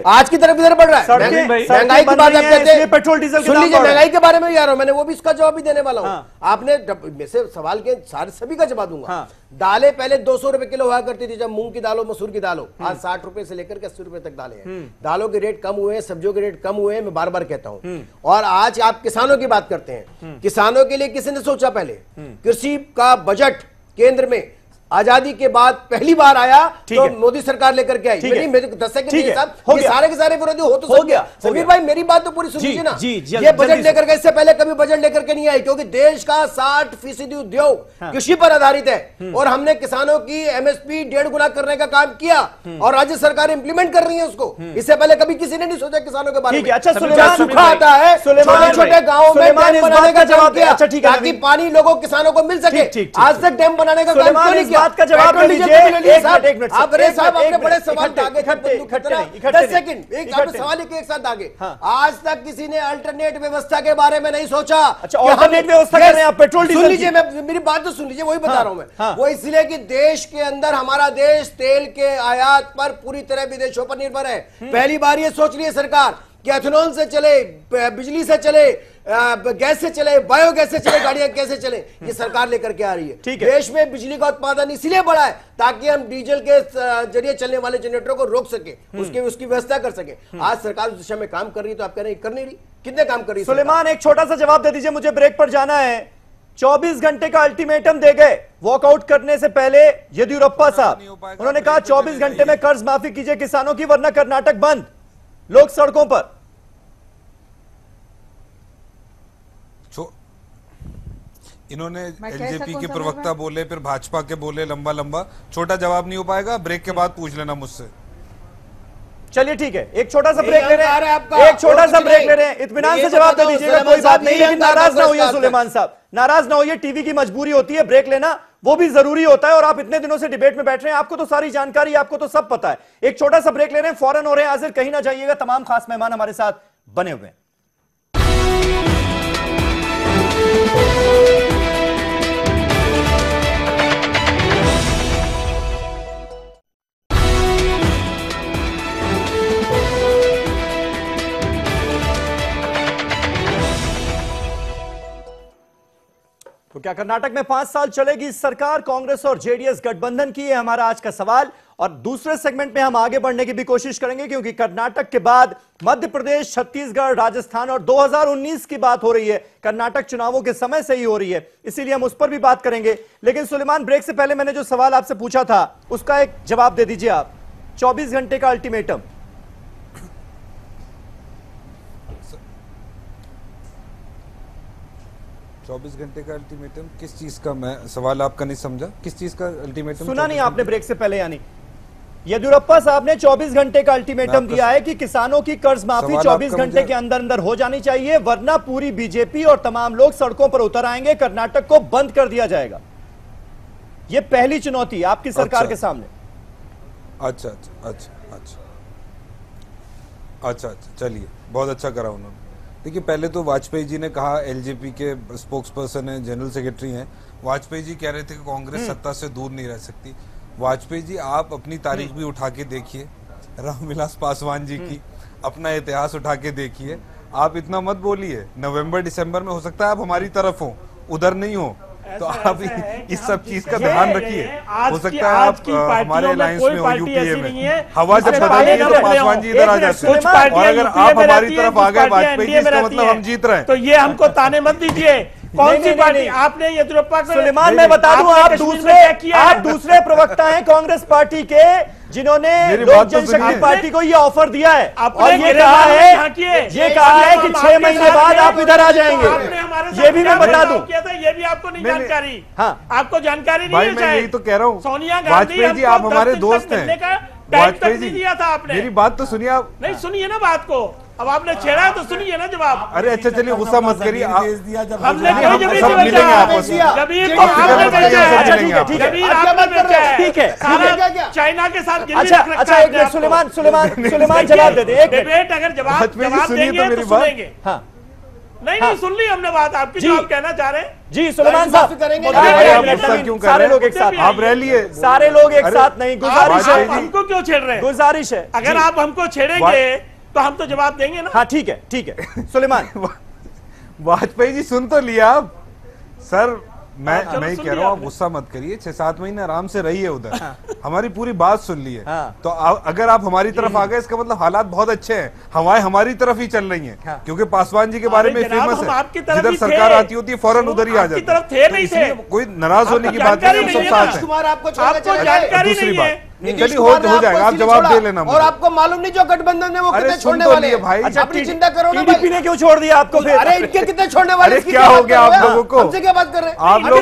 आज की तरफ इधर बढ़ रहा है। महंगाई की बात आप कहते हैं, पेट्रोल डीजल, सुन लीजिए महंगाई के बारे में भी आ रहा हूं, मैंने वो भी इसका जवाब भी देने वाला हूं। आपने वैसे सवाल के सारे सभी का जवाब दूंगा। दालें पहले 200 रुपए किलो हुआ करती थी, जब मूंग की दाल हो, मसूर की दाल हो। आज 60 रुपए से लेकर के 80 रुपए तक दालें हैं। दालों के रेट कम हुए हैं, सब्जियों के रेट कम हुए हैं, मैं बार बार कहता हूं। और आज आप किसानों की बात करते हैं, किसानों के लिए किसी ने सोचा? पहले कृषि का बजट केंद्र में आजादी के बाद पहली बार आया तो मोदी सरकार लेकर के आई। मेरे 10 सेकंड ये सारे के सारे विरोधी हो तो गया। समीर भाई मेरी बात तो पूरी सुन लीजिए ना। ये बजट लेकर के, इससे पहले कभी बजट लेकर के नहीं आई, क्योंकि देश का 60% उद्योग कृषि पर आधारित है और हमने किसानों की एमएसपी 1.5 गुना करने का काम किया और राज्य सरकार इंप्लीमेंट कर रही है उसको। इससे पहले कभी किसी ने नहीं सोचा किसानों के बारे में। अच्छा, सूखा आता है, छोटे छोटे गाँव में डैम बनाने का जवाब दिया ताकि पानी लोगों किसानों को मिल सके। आज तक डैम बनाने का काम क्यों नहीं किया? बात का जवाब दे दीजिए। एक मिनट आप अपने बड़े सवाल आगे 10 सेकंड एक सवाल एक साथ आगे। आज तक किसी ने अल्टरनेट व्यवस्था के बारे में नहीं सोचा। अच्छा, अल्टरनेट व्यवस्था कर रहे हैं आप पेट्रोल डीजल? सुन लीजिए, मेरी बात तो सुन लीजिए, वही बता रहा हूं मैं। वो इसलिए कि देश के अंदर हमारा देश तेल के आयात पर पूरी तरह विदेशों पर निर्भर है। पहली बार ये सोच रही है सरकार कि एथेनॉल से चले, बिजली से चले, गैस से चले, बायोगैस से चले, गाड़ियां कैसे चले, ये सरकार लेकर के आ रही है। देश में बिजली का उत्पादन इसलिए बढ़ा है ताकि हम डीजल के जरिए चलने वाले जनरेटरों को रोक सके, उसकी व्यवस्था कर सके। आज सरकार उस दिशा में काम कर रही है, तो आप कह रहे हैं कर नहीं रही? कितने काम कर रही है? सुलेमान, एक छोटा सा जवाब दे दीजिए, मुझे ब्रेक पर जाना है। 24 घंटे का अल्टीमेटम दे गए वॉकआउट करने से पहले येदियुरप्पा साहब। उन्होंने कहा 24 घंटे में कर्ज माफी कीजिए किसानों की, वरना कर्नाटक बंद, लोग सड़कों पर। इन्होंने एलजेपी के प्रवक्ता बोले, फिर भाजपा के बोले, लंबा लंबा। छोटा जवाब नहीं हो पाएगा, ब्रेक के बाद पूछ लेना मुझसे। चलिए ठीक है, एक छोटा सा ब्रेक ले रहे हैं, एक छोटा सा ब्रेक ले रहे हैं, इत्मीनान से जवाब दे दीजिएगा, कोई बात नहीं, लेकिन नाराज ना होइए सुलेमान साहब, नाराज ना होइए। टीवी की मजबूरी होती है, ब्रेक लेना वो भी जरूरी होता है। और आप इतने दिनों से डिबेट में बैठ रहे हैं, आपको तो सारी जानकारी, आपको तो सब पता है। एक छोटा सा ब्रेक ले रहे हैं, फौरन हो रहे हैं हाजिर, कहीं ना जाइएगा। तमाम खास मेहमान हमारे साथ बने हुए हैं। तो क्या कर्नाटक में 5 साल चलेगी सरकार? कांग्रेस और जेडीएस गठबंधन की है हमारा आज का सवाल। और दूसरे सेगमेंट में हम आगे बढ़ने की भी कोशिश करेंगे, क्योंकि कर्नाटक के बाद मध्य प्रदेश, छत्तीसगढ़, राजस्थान और 2019 की बात हो रही है। कर्नाटक चुनावों के समय से ही हो रही है, इसीलिए हम उस पर भी बात करेंगे। लेकिन सुलेमान, ब्रेक से पहले मैंने जो सवाल आपसे पूछा था उसका एक जवाब दे दीजिए आप। 24 घंटे का अल्टीमेटम, 24 घंटे का अल्टीमेटम किस चीज का? मैं सवाल आपका नहीं समझा, किस चीज का अल्टीमेटम? सुना नहीं आपने ब्रेक से पहले? यानी येदियुरप्पा साहब ने 24 घंटे का अल्टीमेटम दिया है कि किसानों की कर्ज माफी 24 घंटे के अंदर अंदर हो जानी चाहिए, वरना पूरी बीजेपी और तमाम लोग सड़कों पर उतर आएंगे, कर्नाटक को बंद कर दिया जाएगा। यह पहली चुनौती आपकी सरकार के सामने। अच्छा अच्छा अच्छा अच्छा अच्छा अच्छा, चलिए, बहुत अच्छा करा उन्होंने। देखिए, पहले तो वाजपेयी जी ने कहा, एलजेपी के स्पोक्स पर्सन है, जनरल सेक्रेटरी हैं, वाजपेयी जी कह रहे थे कि कांग्रेस सत्ता से दूर नहीं रह सकती। वाजपेयी जी, आप अपनी तारीख भी उठा के देखिए, रामविलास पासवान जी की अपना इतिहास उठा के देखिए। आप इतना मत बोलिए, नवंबर दिसंबर में हो सकता है आप हमारी तरफ हो, उधर नहीं हो। तो आप इस सब चीज का ध्यान रखिए। हो सकता है आप हमारे अलायंस में हो, यूपीए में हवा जब बदलती है तो पासवान जी इधर आ जाते हैं, और अगर आप हमारी तरफ आ गए वाजपेयी जी, इसका मतलब हम जीत रहे हैं। तो ये हमको ताने मत दीजिए। कौन सी पार्टी? आपने येदियुरप्पा को, सुलेमान मैं बता दूं, आप दूसरे प्रवक्ता हैं कांग्रेस पार्टी के जिन्होंने लोक जनशक्ति पार्टी को ये ऑफर दिया है और ये कहा है कि 6 महीने बाद आप इधर आ जाएंगे। ये भी मैं बता दूं, ये भी आपको नहीं जानकारी। हाँ, आपको जानकारी नहीं है। मैं यही तो कह रहा हूँ, सोनिया वाजपेयी जी आप हमारे दोस्त हैं। वाजपेयी जी दिया था आपने, मेरी बात तो सुनिए आप। नहीं सुनिए ना बात को, अब आपने छेड़ा है तो सुनिए ना जवाब। अरे अच्छा चलिए गुस्सा मत करिए, हमने सब मिलेंगे आपस में। ठीक है चाइना के साथ। अच्छा एक मिनट सुलेमान जवाब दे दे। डिबेट अगर जवाब देंगे तो सुनेंगे। हाँ नहीं सुन ली हमने बात आपकी, जो आप कहना चाह रहे हैं। जी सुलेमान साहब करेंगे, सारे लोग एक साथ, आप रह लिए सारे लोग एक साथ नहीं, गुजारिश है। हमको क्यों छेड़ रहे हैं? गुजारिश है, अगर आप हमको छेड़ेंगे तो हम तो जवाब देंगे ना। हाँ ठीक है सुलेमान। वाजपेयी जी सुन तो लिया आप सर, मैं ही कह रहा हूँ, आप गुस्सा मत करिए। 6-7 महीने आराम से रहिए उधर। हमारी पूरी बात सुन ली है। तो अगर आप हमारी तरफ आ गए, इसका मतलब हालात बहुत अच्छे हैं, हवाएं हमारी तरफ ही चल रही हैं। क्योंकि पासवान जी के बारे में फेमस है, जिधर सरकार आती होती है फौरन उधर ही आ जाती है। कोई नाराज होने की बात नहीं, हम सब साथ हैं। दूसरी बात चलिए हो जाएगा, आप जवाब दे लेना। और आपको मालूम नहीं जो गठबंधन है वो कितने छोड़ने वाले हैं भाई। अपनी चिंता करो ना। टीडीपी ने क्यों छोड़ दिया आपको फिर? अरे इनके कितने छोड़ने वाले? क्या हो गया आप लोगों को? हमसे क्या बात कर रहे हैं आप लोग?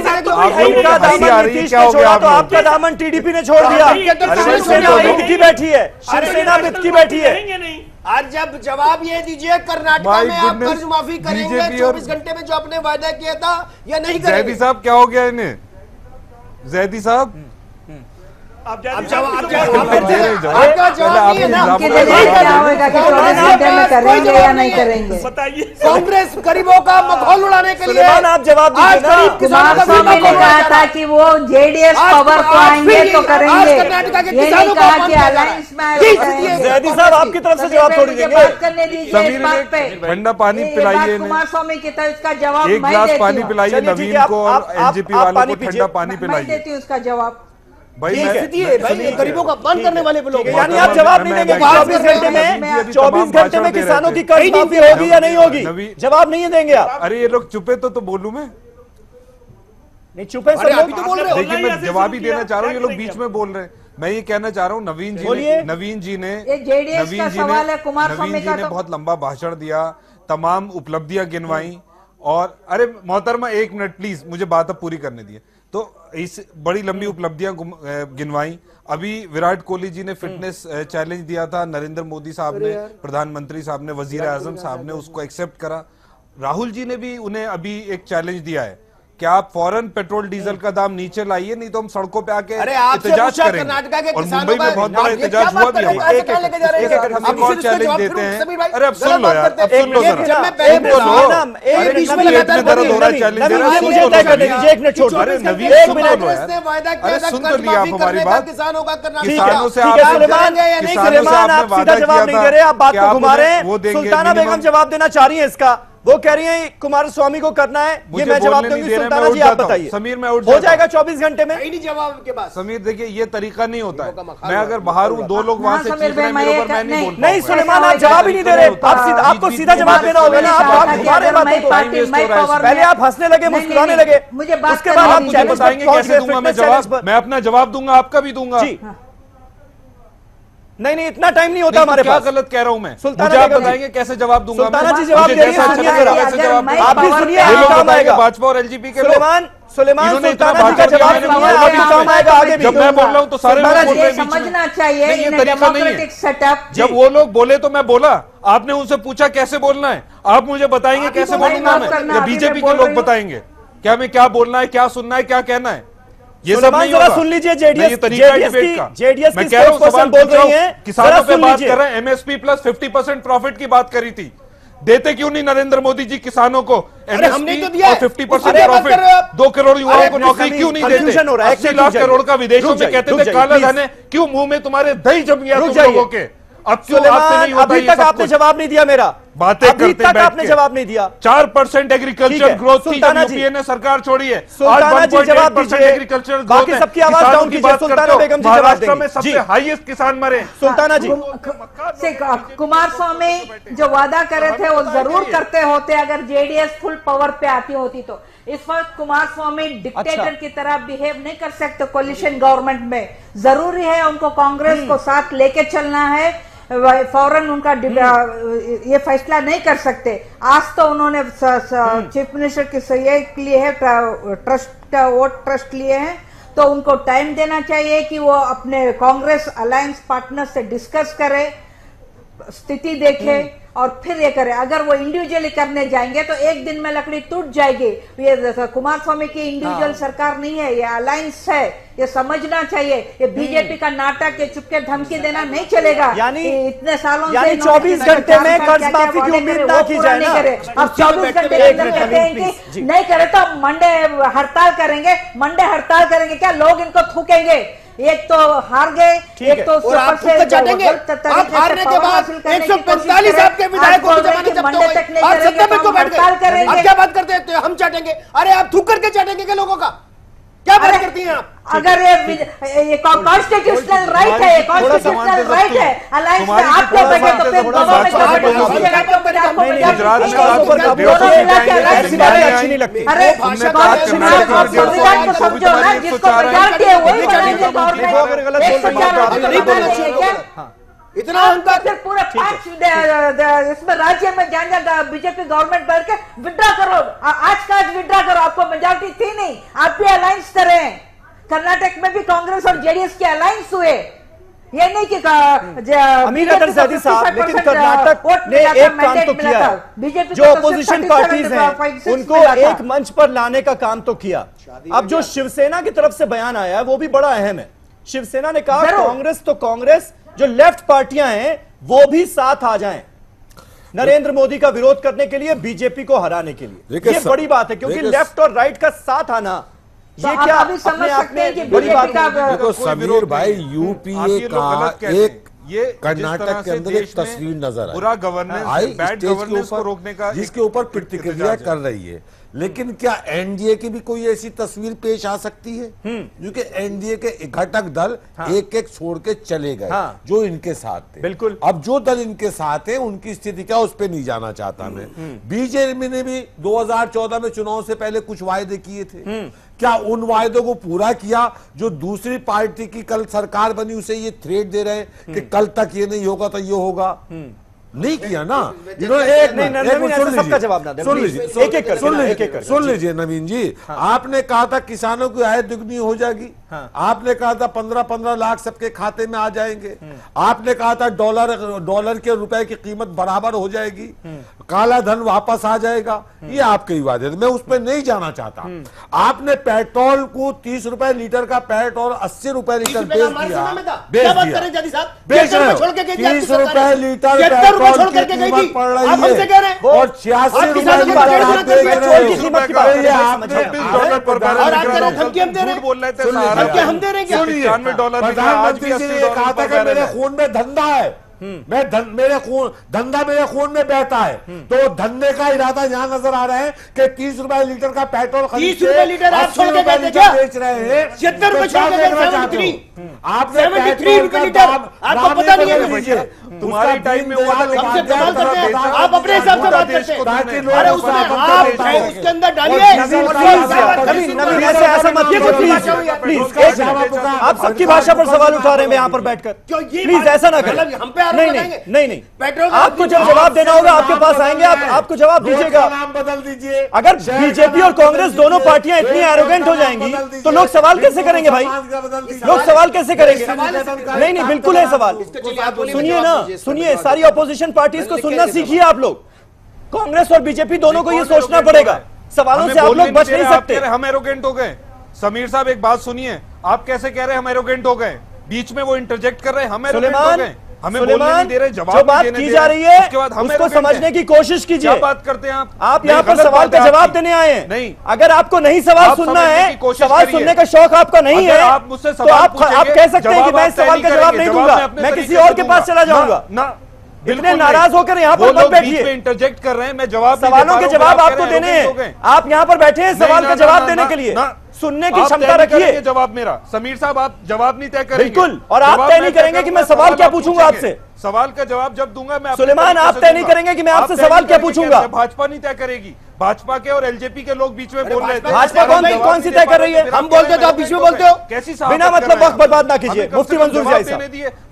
आपका दामन टीडीपी ने छोड़ दिया। शिवसेना बितकी बैठी है, शिवसेना बितकी बैठी है। आज जब जवाब ये दीजिए, कर्नाटक में आप कर्ज माफी करेंगे 24 घंटे में जो आपने वायदा किया था या नहीं करेंगे? जैदी साहब क्या हो गया इन्हें? जैदी साहब आपका जवाब नहीं है ना, करेंगे या नहीं करेंगे? बताइए। कांग्रेस गरीबों का मखौल उड़ाने के लिए आप जवाब दीजिए। कुमारस्वामी ने कहा था कि वो जेडीएस पावर को आएंगे तो करेंगे, ये नहीं कहा कि अलायंस में। जैदी साहब आपकी तरफ से जवाब छोड़ दीजिए। बात करने दीजिए इस बात पे। ठंडा पानी पिलाइए, कुमारस्वामी की तरफ इसका जवाब एक गिलास पानी पिलाइए नवीन को और एनजीपी वालों को ठंडा पानी मैं पिलाइए। देती हूँ उसका जवाब। भाई गरीबों का अपमान करने वाले लोग, यानी आप जवाब नहीं देंगे 24 घंटे में किसानों की कर्ज माफी होगी या नहीं होगी? जवाब नहीं देंगे आप? अरे ये लोग चुपे तो बोलूं मैं? नहीं चुपे सब लोग तो बोल रहे हो। देखिए मैं जवाब ही देना चाह रहा हूँ, ये लोग बीच में बोल रहे हैं। मैं ये कहना चाह रहा हूँ, नवीन जी ने बहुत लंबा भाषण दिया, तमाम उपलब्धियां गिनवाई। और अरे मोहतरमा एक मिनट प्लीज, मुझे बात अब पूरी करने दिए। तो इस बड़ी लंबी उपलब्धियां गिनवाई। अभी विराट कोहली जी ने फिटनेस चैलेंज दिया था, नरेंद्र मोदी साहब ने, प्रधानमंत्री साहब ने, वजीर आजम साहब ने उसको एक्सेप्ट करा। राहुल जी ने भी उन्हें अभी एक चैलेंज दिया है कि आप फौरन पेट्रोल डीजल का दाम नीचे लाइए, नहीं तो हम सड़कों पे आके एहतजाज करेंगे। और मुंबई में बहुत बड़ा एहतजाज हुआ भी हमारा। हम और चैलेंज देते हैं। अरे अब सुन लो यार, अब सुन लो जरा, दर्द हो रहा है, चैलेंज दे रहा है। अरे नवीन सुन लो यार, अरे सुन तो लिया आप हमारी बात। किसानों से आपने जवाब नहीं दे रहे, आप बात को घुमा रहे हैं। सुल्ताना बेगम जवाब देना चाह रही है इसका, वो कह रही है कुमारस्वामी को करना है, ये मैं जवाब दूंगी। सुल्ताना जी आप बताइए। समीर मैं हो जाएगा 24 घंटे में? नहीं जवाब के बाद समीर देखिए ये तरीका नहीं होता है। मैं अगर बाहर हूँ, 2 लोग वहां से चीख रहे हैं मेरे ऊपर, मैं नहीं बोल रहा। नहीं सुलेमान आप जवाब ही नहीं दे रहे, आपको सीधा जवाब देना होगा ना। आप घुमा रहे बातों को, पहले आप हंसने लगे, मुस्कुराने लगे, उसके बाद आप मुझे बताएंगे कैसे दूंगा मैं जवाब। मैं अपना जवाब दूंगा, आपका भी दूंगा। नहीं इतना टाइम नहीं होता हमारे पास। क्या गलत कह रहा हूं मैं? मुझे आप बताएंगे कैसे जवाब दूंगा। सुल्ताना जी जवाब दे रही है, आप भी सुनिए, काम आएगा। भाजपा और एलजेपी के सुलेमान सुल्ताना जी का जवाब सुनिए, आप भी काम आएगा आगे भी। जब मैं बोल रहा हूं तो सारे लोग बोल रहे हैं। समझना चाहिए ये तरीका नहीं है। जब वो लोग बोले तो मैं बोला, आपने उनसे पूछा कैसे बोलना है, आप मुझे बताएंगे कैसे बोलूंगा मैं, या बीजेपी के लोग बताएंगे क्या मैं क्या बोलना है, क्या सुनना है, क्या कहना है? ये सब नहीं होगा। सुन लीजिए, जेडीएस मैं कह रहा हूं सवाल बोल रही है, किसानों पे बात कर रहे हैं, एमएसपी प्लस 50% प्रॉफिट की बात करी थी। देते क्यों नहीं नरेंद्र मोदी जी किसानों को एमएसपी और 50% प्रॉफिट? 2 करोड़ युवाओं को नौकरी क्यों नहीं देते? 80 लाख करोड़ का विदेशों में कहते थे काला धन है, क्यों मुंह में तुम्हारे दही जम गया तुम लोगों के? अब क्यों आपसे नहीं होता? अभी तक आपने जवाब नहीं दिया मेरा। बातें अभी करते तक आपने जवाब नहीं दिया। 4% एग्रीकल्चर ग्रोथ थी जब यूपीए ने सरकार छोड़ी है। सुल्ताना जी जवाब 1.8% दीजिए। एग्रीकल्चर ग्रोथ बाकी है। सबकी आवाज किसानों डाउन की कीजिए। बात सुल्ताना करते हो, बेगम जी जवाब महाराष्ट्र में देंगे। सबसे जी। हाईएस्ट किसान मरे। सुल्ताना जी कुमार स्वामी जो वादा करे थे वो जरूर करते होते अगर जेडीएस फुल पावर पे आती होती तो। इस वक्त कुमार स्वामी डिक्टेटर की तरह बिहेव नहीं कर सकते कोलिशन गवर्नमेंट में। जरूरी है उनको कांग्रेस को साथ लेके चलना है, फौरन उनका ये फैसला नहीं कर सकते। आज तो उन्होंने चीफ मिनिस्टर की सहयोग लिए है, ट्रस्ट लिए हैं, तो उनको टाइम देना चाहिए कि वो अपने कांग्रेस अलायंस पार्टनर से डिस्कस करे, स्थिति देखे और फिर ये करे। अगर वो इंडिविजुअली करने जाएंगे तो एक दिन में लकड़ी टूट जाएगी। ये कुमार स्वामी की इंडिविजुअल सरकार नहीं है, ये अलायंस है, ये समझना चाहिए। ये बीजेपी का नाटक, ये चुपके धमकी देना नहीं चलेगा। यानी इतने सालों यानी 24 घंटे में कर्ज माफी की उम्मीद ना की जाए ना। अब 24 घंटे के अंदर कहते हैं कि नहीं करे तो मंडे हड़ताल करेंगे। मंडे हड़ताल करेंगे क्या? लोग इनको थूकेंगे। एक तो हार गए, एक तो और आप चाटेंगे। आप हारने के बाद 145 आपके विधायकों को जमानत जब्त हो गई। आप सत्ता में क्यों बैठ गए? आप क्या बात करते हैं? तो हम चाटेंगे। अरे आप थूक करके चाटेंगे क्या लोगों का? क्या बात करती हैं आप? अगर ये कॉन्स्टिट्यूशनल राइट है, कॉन्स्टिट्यूशनल राइट है अलायंस में आप क्या बैठे तो फिर दोनों में क्या बैठे? अच्छी नहीं लगती। अरे संविधान को समझो ना, जिसको मेजॉरिटी है वही बनाएंगे गवर्नमेंट। इतना उनका फिर पूरे 5 इसमें राज्य में जाएंगे बीजेपी गवर्नमेंट बैठ के विड्रॉ करो। आज का आज विड्रॉ करो। आपको मेजॉरिटी थी नहीं, आप भी अलायंस करें। कर्नाटक में भी कांग्रेस और जेडीएस के अलायंस हुए। ये नहीं कि अमीर अतर जैदी साहब, लेकिन कर्नाटक ने एक काम तो किया है। जो अपोजिशन पार्टीज हैं उनको एक मंच पर लाने का काम तो किया। अब जो शिवसेना की तरफ से बयान आया है वो भी बड़ा अहम है। शिवसेना ने कहा कांग्रेस तो कांग्रेस, जो लेफ्ट पार्टियां हैं वो भी साथ आ जाएं नरेंद्र मोदी का विरोध करने के लिए, बीजेपी को हराने के लिए। ये बड़ी बात है क्योंकि लेफ्ट और राइट का साथ आना ये क्या अपने आप में बड़ी बात है। देखो समीर भाई, यूपीए का एक कर्नाटक के अंदर एक तस्वीर नजर आई, बुरा गवर्नेंस, बैड गवर्नेंस को रोकने का, जिसके ऊपर प्रतिक्रिया कर रही है। लेकिन क्या एनडीए की भी कोई ऐसी तस्वीर पेश आ सकती है? क्योंकि एनडीए के घटक दल एक एक छोड़ के चले गए जो इनके साथ थे। बिल्कुल। अब जो दल इनके साथ है उनकी स्थिति क्या, उस पर नहीं जाना चाहता मैं। बीजेपी ने भी 2014 में चुनाव से पहले कुछ वायदे किए थे। क्या उन वायदों को पूरा किया? जो दूसरी पार्टी की कल सरकार बनी उसे ये थ्रेट दे रहे हैं कि कल तक ये नहीं होगा तो ये होगा, नहीं किया ना इन्होंने। सबका जवाब ना दे, सुन लीजिए, सुन लीजिए नवीन जी। आपने कहा था किसानों की आय दुगनी हो जाएगी। आपने कहा था 15-15 लाख सबके खाते में आ जाएंगे। आपने कहा था डॉलर के रुपए की कीमत बराबर हो जाएगी, काला धन वापस आ जाएगा। ये आपके ही वादे थे, मैं उस पर नहीं जाना चाहता। आपने पेट्रोल को 30 रुपए लीटर का पेट्रोल 80 रुपए लीटर बेच दिया। 30 रुपए लीटर पेट्रोल की कीमत पड़ रही है और 86 रुपए हम दे रहे हैं। प्रधानमंत्री जी ने कहा था कि मेरे खून में धंधा है, मेरे खून में बहता है। तो धंधे का इरादा यहाँ नजर आ रहा है कि 30 रुपए लीटर का पेट्रोल 30 रुपए लीटर आप छोड़ के गए थे क्या? बेच रहे हैं। 70 रुपए छोड़ के गए। आपने 73 रुपए लीटर, आपको पता नहीं है? तुम्हारे टाइम में हुआ हमसे कमाल करते हैं आप, अपने हिसाब से बात करते हैं। अरे उसके अंदर डालिए। ऐसा मत कीजिए प्लीज। आप सबकी भाषा पर सवाल उठा रहे हैं यहाँ पर बैठकर, प्लीज ऐसा ना करें। हम पे नहीं, आपको जब जवाब देना होगा आपके पास आएंगे, आपको जवाब दीजिएगा। नाम बदल दीजिए। अगर बीजेपी और कांग्रेस दोनों पार्टियां इतनी एरोगेंट हो जाएंगी तो लोग सवाल कैसे करेंगे भाई? लोग सवाल कैसे करेंगे? नहीं, बिल्कुल है सवाल। सुनिए ना, सुनिए, सारी अपोजिशन पार्टीज को सुनना सीखिए आप लोग। कांग्रेस और बीजेपी दोनों को ये सोचना पड़ेगा। सवालों से आप लोग बच नहीं सकते। हम एरोगेंट हो गए। समीर साहब एक बात सुनिए, आप कैसे कह रहे हैं हम एरोगेंट हो गए? बीच में वो इंटरजेक्ट कर रहे हैं, हम एरोगेंट हो गए। हमें बोलने नहीं दे रहे, जवाब जो बात की जा रही है उसके बाद उसको समझने की कोशिश कीजिए। क्या बात करते हैं आप यहाँ पर सवाल का जवाब देने आए हैं। नहीं, अगर आपको नहीं सवाल सुनना है, सवाल सुनने का शौक आपका नहीं है, आप मुझसे तो आप कह सकते हैं कि मैं इस सवाल का जवाब नहीं दूंगा, मैं किसी और के पास चला जाऊंगा। इतने नाराज होकर यहाँ पर मत बैठिए। इंटरजेक्ट कर रहे हैं, मैं जवाब सवालों के जवाब आपको देने हैं, आप यहाँ पर बैठे हैं सवाल का जवाब देने के लिए, सुनने की क्षमता रखिए। जवाब मेरा समीर साहब, आप जवाब नहीं तय करेंगे। बिल्कुल, और आप तय नहीं करेंगे कि मैं सवाल क्या पूछूंगा आपसे। सवाल का जवाब जब दूंगा मैं। सुलेमान, आप तय नहीं करेंगे कि मैं आपसे सवाल क्या पूछूंगा। भाजपा नहीं तय करेगी, भाजपा के और एलजेपी के लोग बीच में बोल रहे थे। भाजपा कौन सी तय कर रही है? हम बोलते तो आप बीच में बोलते हो। कैसी बिना मतलब वक्त बर्बाद ना कीजिए। मुफ्ती मंजूर साहब,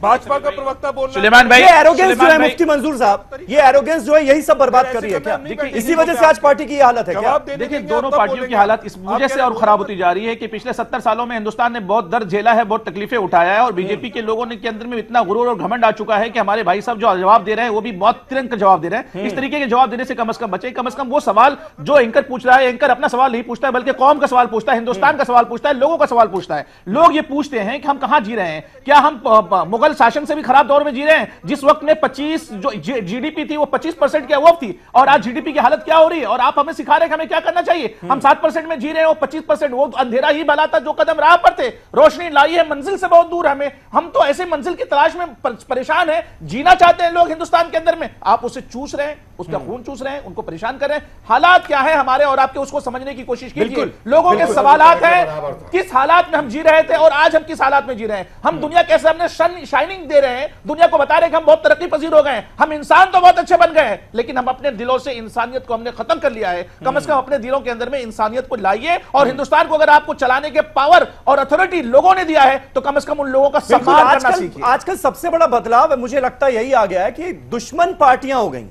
भाजपा का प्रवक्ता बोल सुलेमान भाई, ये एरोगेंस जो है मुफ्ती मंजूर साहब, ये एरोगेंस जो है यही सब बर्बाद कर रही है क्या? इसी वजह से आज पार्टी की ये हालत है क्या? देखिए, दोनों पार्टियों की हालत इस वजह से और खराब होती जा रही है कि पिछले 70 सालों में हिंदुस्तान ने बहुत दर्द झेला है, बहुत तकलीफें उठाया है, और बीजेपी के लोगों ने के अंदर में इतना गुरूर और घमंड आ चुका है कि हमारे भाई साहब जो जवाब दे रहे हैं वो भी बहुत तिरंग जवाब दे रहे हैं। इस तरीके के जवाब देने से कम बचे। कम से कम वो सवाल जो एंकर पूछ रहा है, एंकर अपना सवाल नहीं पूछता है बल्कि कौम का सवाल पूछता है, हिंदुस्तान का सवाल पूछता है, लोगों का सवाल पूछता है। लोग ये पूछते हैं कि हम कहां जी रहे हैं, क्या हम मुगल शासन से भी खराब दौर में जी रहे हैं, जिस वक्त में 25 जो जीडीपी थी वो 25% की अबव थी, और आज जीडीपी की हालत क्या हो रही है, और आप हमें सिखा रहे हैं कि हमें क्या करना चाहिए। हम 7% में जी रहे हैं, वो 25%, वो अंधेरा ही भला था जो कदम राह पर थे, रोशनी लाई है मंजिल से बहुत दूर हमें। हम तो ऐसे मंजिल की तलाश में परेशान है, जीना चाहते हैं लोग हिंदुस्तान के अंदर में, आप उसे चूस रहे हैं, उसका खून चूस रहे हैं, उनको परेशान कर रहे हैं। हालात क्या है हमारे और आपके, उसको समझने की कोशिश कीजिए। लोगों के सवालात हैं किस हालात में हम जी रहे थे और आज हम किस हालात में जी रहे हैं। हम दुनिया के सामने शाइनिंग दे रहे हैं, दुनिया को बता रहे हैं कि हम बहुत तरक्की पजीर हो गए हैं, हम इंसान तो बहुत अच्छे बन गए हैं, लेकिन हम अपने दिलों से इंसानियत को हमने खत्म कर लिया है। कम से कम अपने दिलों के अंदर में इंसानियत को लाइए, और हिंदुस्तान को अगर आपको चलाने के पावर और अथॉरिटी लोगों ने दिया है तो कम से कम उन लोगों का सम्मान करना सीखिए। आजकल सबसे बड़ा बदलाव मुझे लगता है यही आ गया है कि दुश्मन पार्टियां हो गई,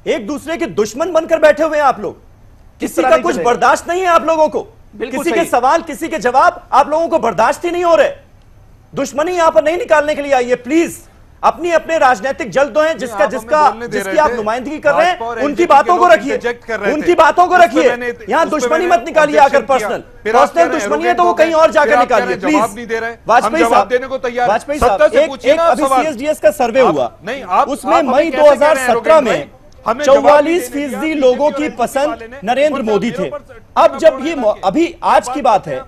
एक दूसरे के दुश्मन बनकर बैठे हुए हैं आप लोग। किसी का कुछ बर्दाश्त नहीं है आप लोगों को, किसी के सवाल किसी के जवाब आप लोगों को बर्दाश्त ही नहीं हो रहे। दुश्मनी यहां पर नहीं निकालने के लिए आइए प्लीज, अपनी अपने राजनीतिक जल्दों हैं जिसकी आप नुमाइंदगी कर रहे हैं, उनकी बातों को रखिए, उनकी बातों को रखिए। यहां दुश्मनी मत निकालिए आकर पर्सनल दुश्मनी है तो वो कहीं और जाकर निकालिए प्लीज। वाजपेयी साहब, एक अभी सीएसडीएस का सर्वे हुआ, उसमें मई 2017 में 44% लोगों की पसंद नरेंद्र मोदी थे। अब जब ये अभी आज की बात है,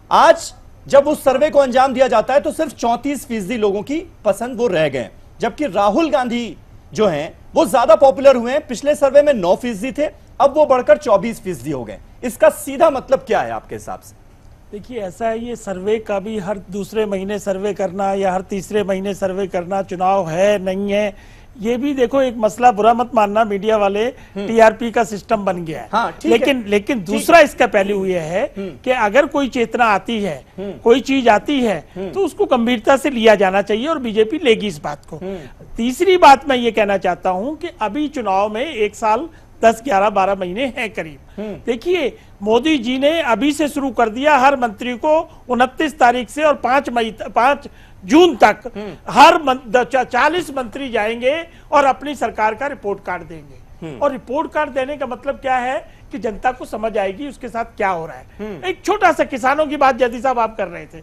आज जब उस सर्वे को अंजाम दिया जाता है तो सिर्फ 34% लोगों की पसंद वो रह गए, जबकि राहुल गांधी जो हैं वो ज्यादा पॉपुलर हुए हैं। पिछले सर्वे में 9% थे, अब वो बढ़कर 24% हो गए। इसका सीधा मतलब क्या है आपके हिसाब से? देखिए, ऐसा है, ये सर्वे का भी हर दूसरे महीने सर्वे करना या हर तीसरे महीने सर्वे करना, चुनाव है नहीं है, ये भी देखो एक मसला, बुरा मत मानना मीडिया वाले, टीआरपी का सिस्टम बन गया है। हाँ, लेकिन दूसरा इसका पहलू ये है कि अगर कोई चेतना आती है, कोई चीज आती है तो उसको गंभीरता से लिया जाना चाहिए, और बीजेपी लेगी इस बात को। तीसरी बात मैं ये कहना चाहता हूं कि अभी चुनाव में 1 साल 10, 11, 12 महीने हैं करीब। देखिए, मोदी जी ने अभी से शुरू कर दिया, हर मंत्री को 29 तारीख से और 5 जून तक हर 40 मंत्री जाएंगे और अपनी सरकार का रिपोर्ट कार्ड देंगे। और रिपोर्ट कार्ड देने का मतलब क्या है कि जनता को समझ आएगी उसके साथ क्या हो रहा है। एक छोटा सा किसानों की बात जैदी साहब आप कर रहे थे,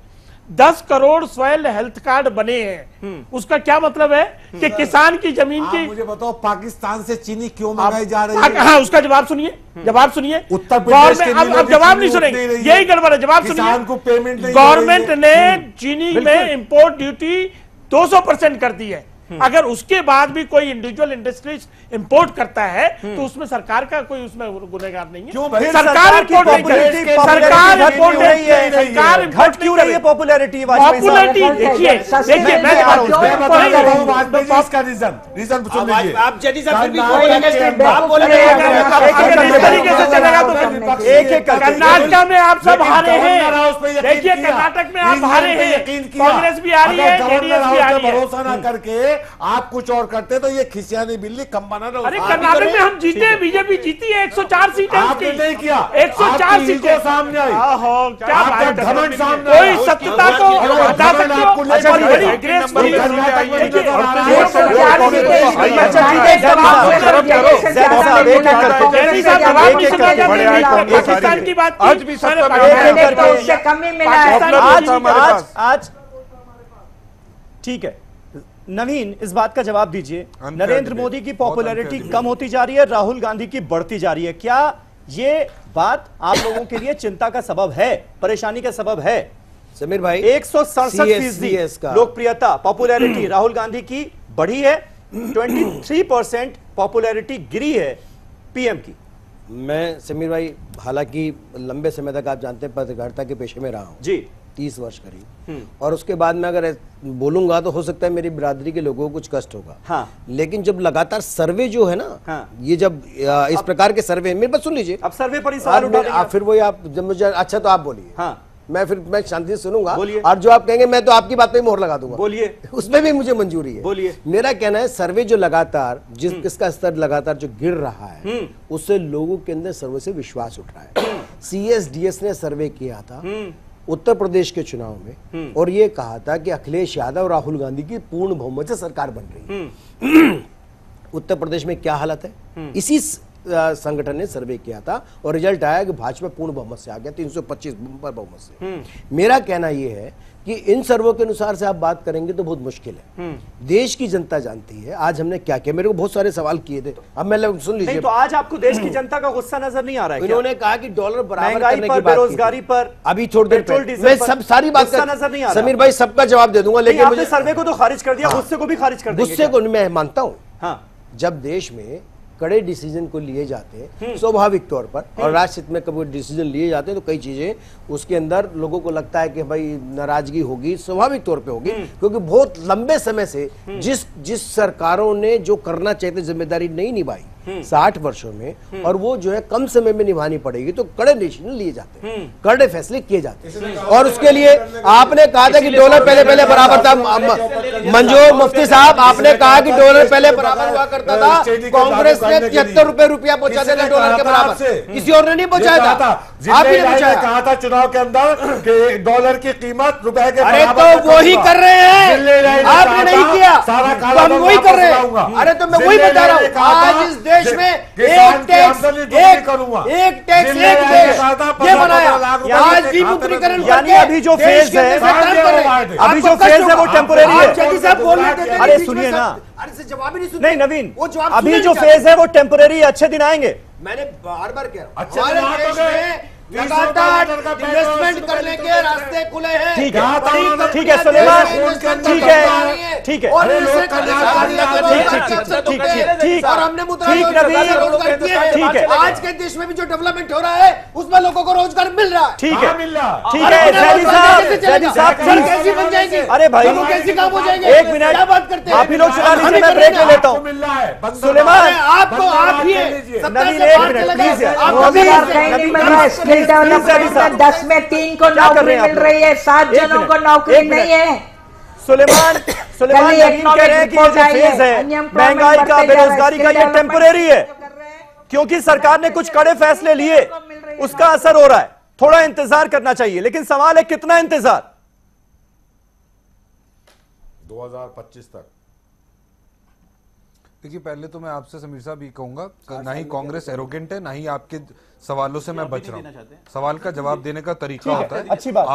10 करोड़ स्वयं हेल्थ कार्ड बने हैं, उसका क्या मतलब है कि किसान की जमीन की। मुझे बताओ, पाकिस्तान से चीनी क्यों मंगाई जा रही है? हाँ, उसका जवाब सुनिए, जवाब सुनिए। उत्तर प्रदेश के अब जवाब नहीं सुनेंगे, यही गड़बड़ है, जवाब सुनिए। किसान को पेमेंट नहीं, गवर्नमेंट ने चीनी में इंपोर्ट ड्यूटी 200% कर दी है। अगर उसके बाद भी कोई इंडिविजुअल इंडस्ट्रीज इंपोर्ट करता है तो उसमें सरकार का कोई उसमें गुनहगार नहीं है। क्यों सरकार रिपोर्ट नहीं करे, सरकार रिपोर्ट नहीं है, सरकार घट क्यों रही है पॉपुलैरिटी? पॉपुलैरिटी देखिए मैं इसका रीजन सुन लीजिए। आप जैदी साहब फिर भी कर्नाटक में आप सब हारे हैं। देखिए, कर्नाटक में आप हारे हैं, कांग्रेस भी आ रही है, जेडीएस भी आ रही है। भरोसा ना करके आप कुछ और करते तो ये खिसियानी बिल्ली कम बना रहा। अरे कर्नाटक में हम जीते, बीजेपी जीती है 104 सीटें, आपने नहीं किया, 104 सीटें सामने आई। क्या बात घमंड सामने, कोई सत्यता को हटा सकते हो? पाकिस्तान की बात आज भी आज ठीक है। नवीन, इस बात का जवाब दीजिए, नरेंद्र मोदी की पॉपुलैरिटी कम होती जा रही है, राहुल गांधी की बढ़ती जा रही है, क्या ये बात आप लोगों के लिए चिंता का सबब है, परेशानी का सबब है? समीर भाई, 167% लोकप्रियता, पॉपुलैरिटी राहुल गांधी की बढ़ी है, 23% पॉपुलैरिटी गिरी है पीएम की। मैं समीर भाई, हालांकि लंबे समय तक आप जानते हैं पत्रकारिता के पेशे में रहा हूं जी, 30 वर्ष करीब, और उसके बाद में अगर बोलूंगा तो हो सकता है मेरी बिरादरी के लोगों को कुछ कष्ट होगा। हाँ। लेकिन जब लगातार सर्वे जो है ना, हाँ। ये जब इस प्रकार के सर्वे, मेरे पास सुन लीजिए, अब सर्वे पर ही सवाल उठा देंगे फिर वही आप जब मुझे अच्छा तो आप बोलिए, हाँ, मैं शांति से सुनूंगा, बोलिए। और जो आप कहेंगे मैं तो आपकी बात पे मोहर लगा दूंगा, बोलिए, उसमें भी मुझे मंजूरी है, बोलिए। मेरा कहना है सर्वे जो लगातार किसका स्तर लगातार जो गिर रहा है, उससे लोगों के अंदर सर्वे से विश्वास उठ रहा है। CSDS ने सर्वे किया था उत्तर प्रदेश के चुनाव में, और ये कहा था कि अखिलेश यादव और राहुल गांधी की पूर्ण बहुमत से सरकार बन रही है। उत्तर प्रदेश में क्या हालत है, इसी संगठन ने सर्वे किया था और रिजल्ट आया कि भाजपा पूर्ण बहुमत से आ गया, 325 पर बहुमत से। मेरा कहना यह है कि इन सर्वों के अनुसार से आप बात करेंगे तो बहुत मुश्किल है। देश की जनता जानती है आज हमने क्या किया। मेरे को बहुत सारे सवाल किए थे, अब मैं सुन लीजिए। तो आज आपको देश की जनता का गुस्सा नजर नहीं आ रहा है? इन्होंने कहा कि डॉलर बराबर महंगाई पर, बेरोजगारी पर, अभी थोड़ी देर पहले मैं सब सारी बात नजर नहीं आ रहा। समीर भाई सबका जवाब दे दूंगा, लेकिन आपने सर्वे को तो खारिज कर दिया, गुस्से को भी खारिज कर दिया। गुस्से को मैं मानता हूं। हाँ, जब देश में कड़े डिसीजन को लिए जाते हैं स्वाभाविक तौर पर, और राष्ट्र हित में कभी डिसीजन लिए जाते हैं तो कई चीजें उसके अंदर लोगों को लगता है कि भाई नाराजगी होगी, स्वाभाविक तौर पे होगी, क्योंकि बहुत लंबे समय से जिस सरकारों ने जो करना चाहते जिम्मेदारी नहीं निभाई 60 वर्षों में, और वो जो है कम समय में निभानी पड़ेगी, तो कड़े डिसीजन लिए जाते हैं, कड़े फैसले किए जाते हैं। और उसके लिए आपने कहा था कि डॉलर पहले बराबर था, मंजूर मुफ्ती साहब आपने कहा कि डॉलर पहले बराबर हुआ करता था, कांग्रेस ने 73 रुपया पहुंचा देता डॉलर के बराबर, किसी और ने नहीं पहुंचाया था, आपने कहा था चुनाव के अंदर कि डॉलर की कीमत रुपए के अरे तो वही कर रहे हैं, आपने नहीं किया, हम वही कर रहे हैं। अरे तो मैं वही बता रहा हूँ, आज इस देश में एक टैक्स ये बनाया, आज विमुद्रीकरण यानी अभी जो फेज है, वो टेम्पोरेरी है। अरे सुनिए ना, अरे जवाब ही नहीं सुनते। नहीं नवीन, अभी जो फेज है वो टेम्पोरेरी, अच्छे दिन आएंगे। मैंने बार बार कहा लगातार इन्वेस्टमेंट करने के रास्ते खुले हैं। ठीक है, ठीक है सुलेमान, ठीक है, ठीक है, और हमने ठीक है, आज के देश में भी जो डेवलपमेंट हो रहा है उसमें लोगों को रोजगार मिल रहा है। ठीक है, ठीक है साहब, कैसी बन जाएंगे? अरे भाई कैसे काम हो जाएंगे? एक मिनट, क्या बात करते हैं आप ही लोग चला लीजिए, मैं ब्रेक ले लेता हूँ। सुलेमान आपको आप ही नवीन एक मिनट प्लीज, 10 में 3 को नौकरी मिल रही है, 7 जनों को नौकरी नहीं है। सुलेमान नवीन कह रहे हैं कि ये जो फेज है महंगाई का, बेरोजगारी का, ये टेम्पोरेरी है, क्योंकि सरकार ने कुछ कड़े फैसले लिए, उसका असर हो रहा है, थोड़ा इंतजार करना चाहिए। लेकिन सवाल है कितना इंतजार? 2025 तक। देखिए, पहले तो मैं आपसे समीर साहब ये कहूंगा, ना ही कांग्रेस एरोगेंट है, ना ही आपके सवालों से मैं बच रहा हूं। सवाल का जवाब देने का तरीका होता है। अच्छी बात।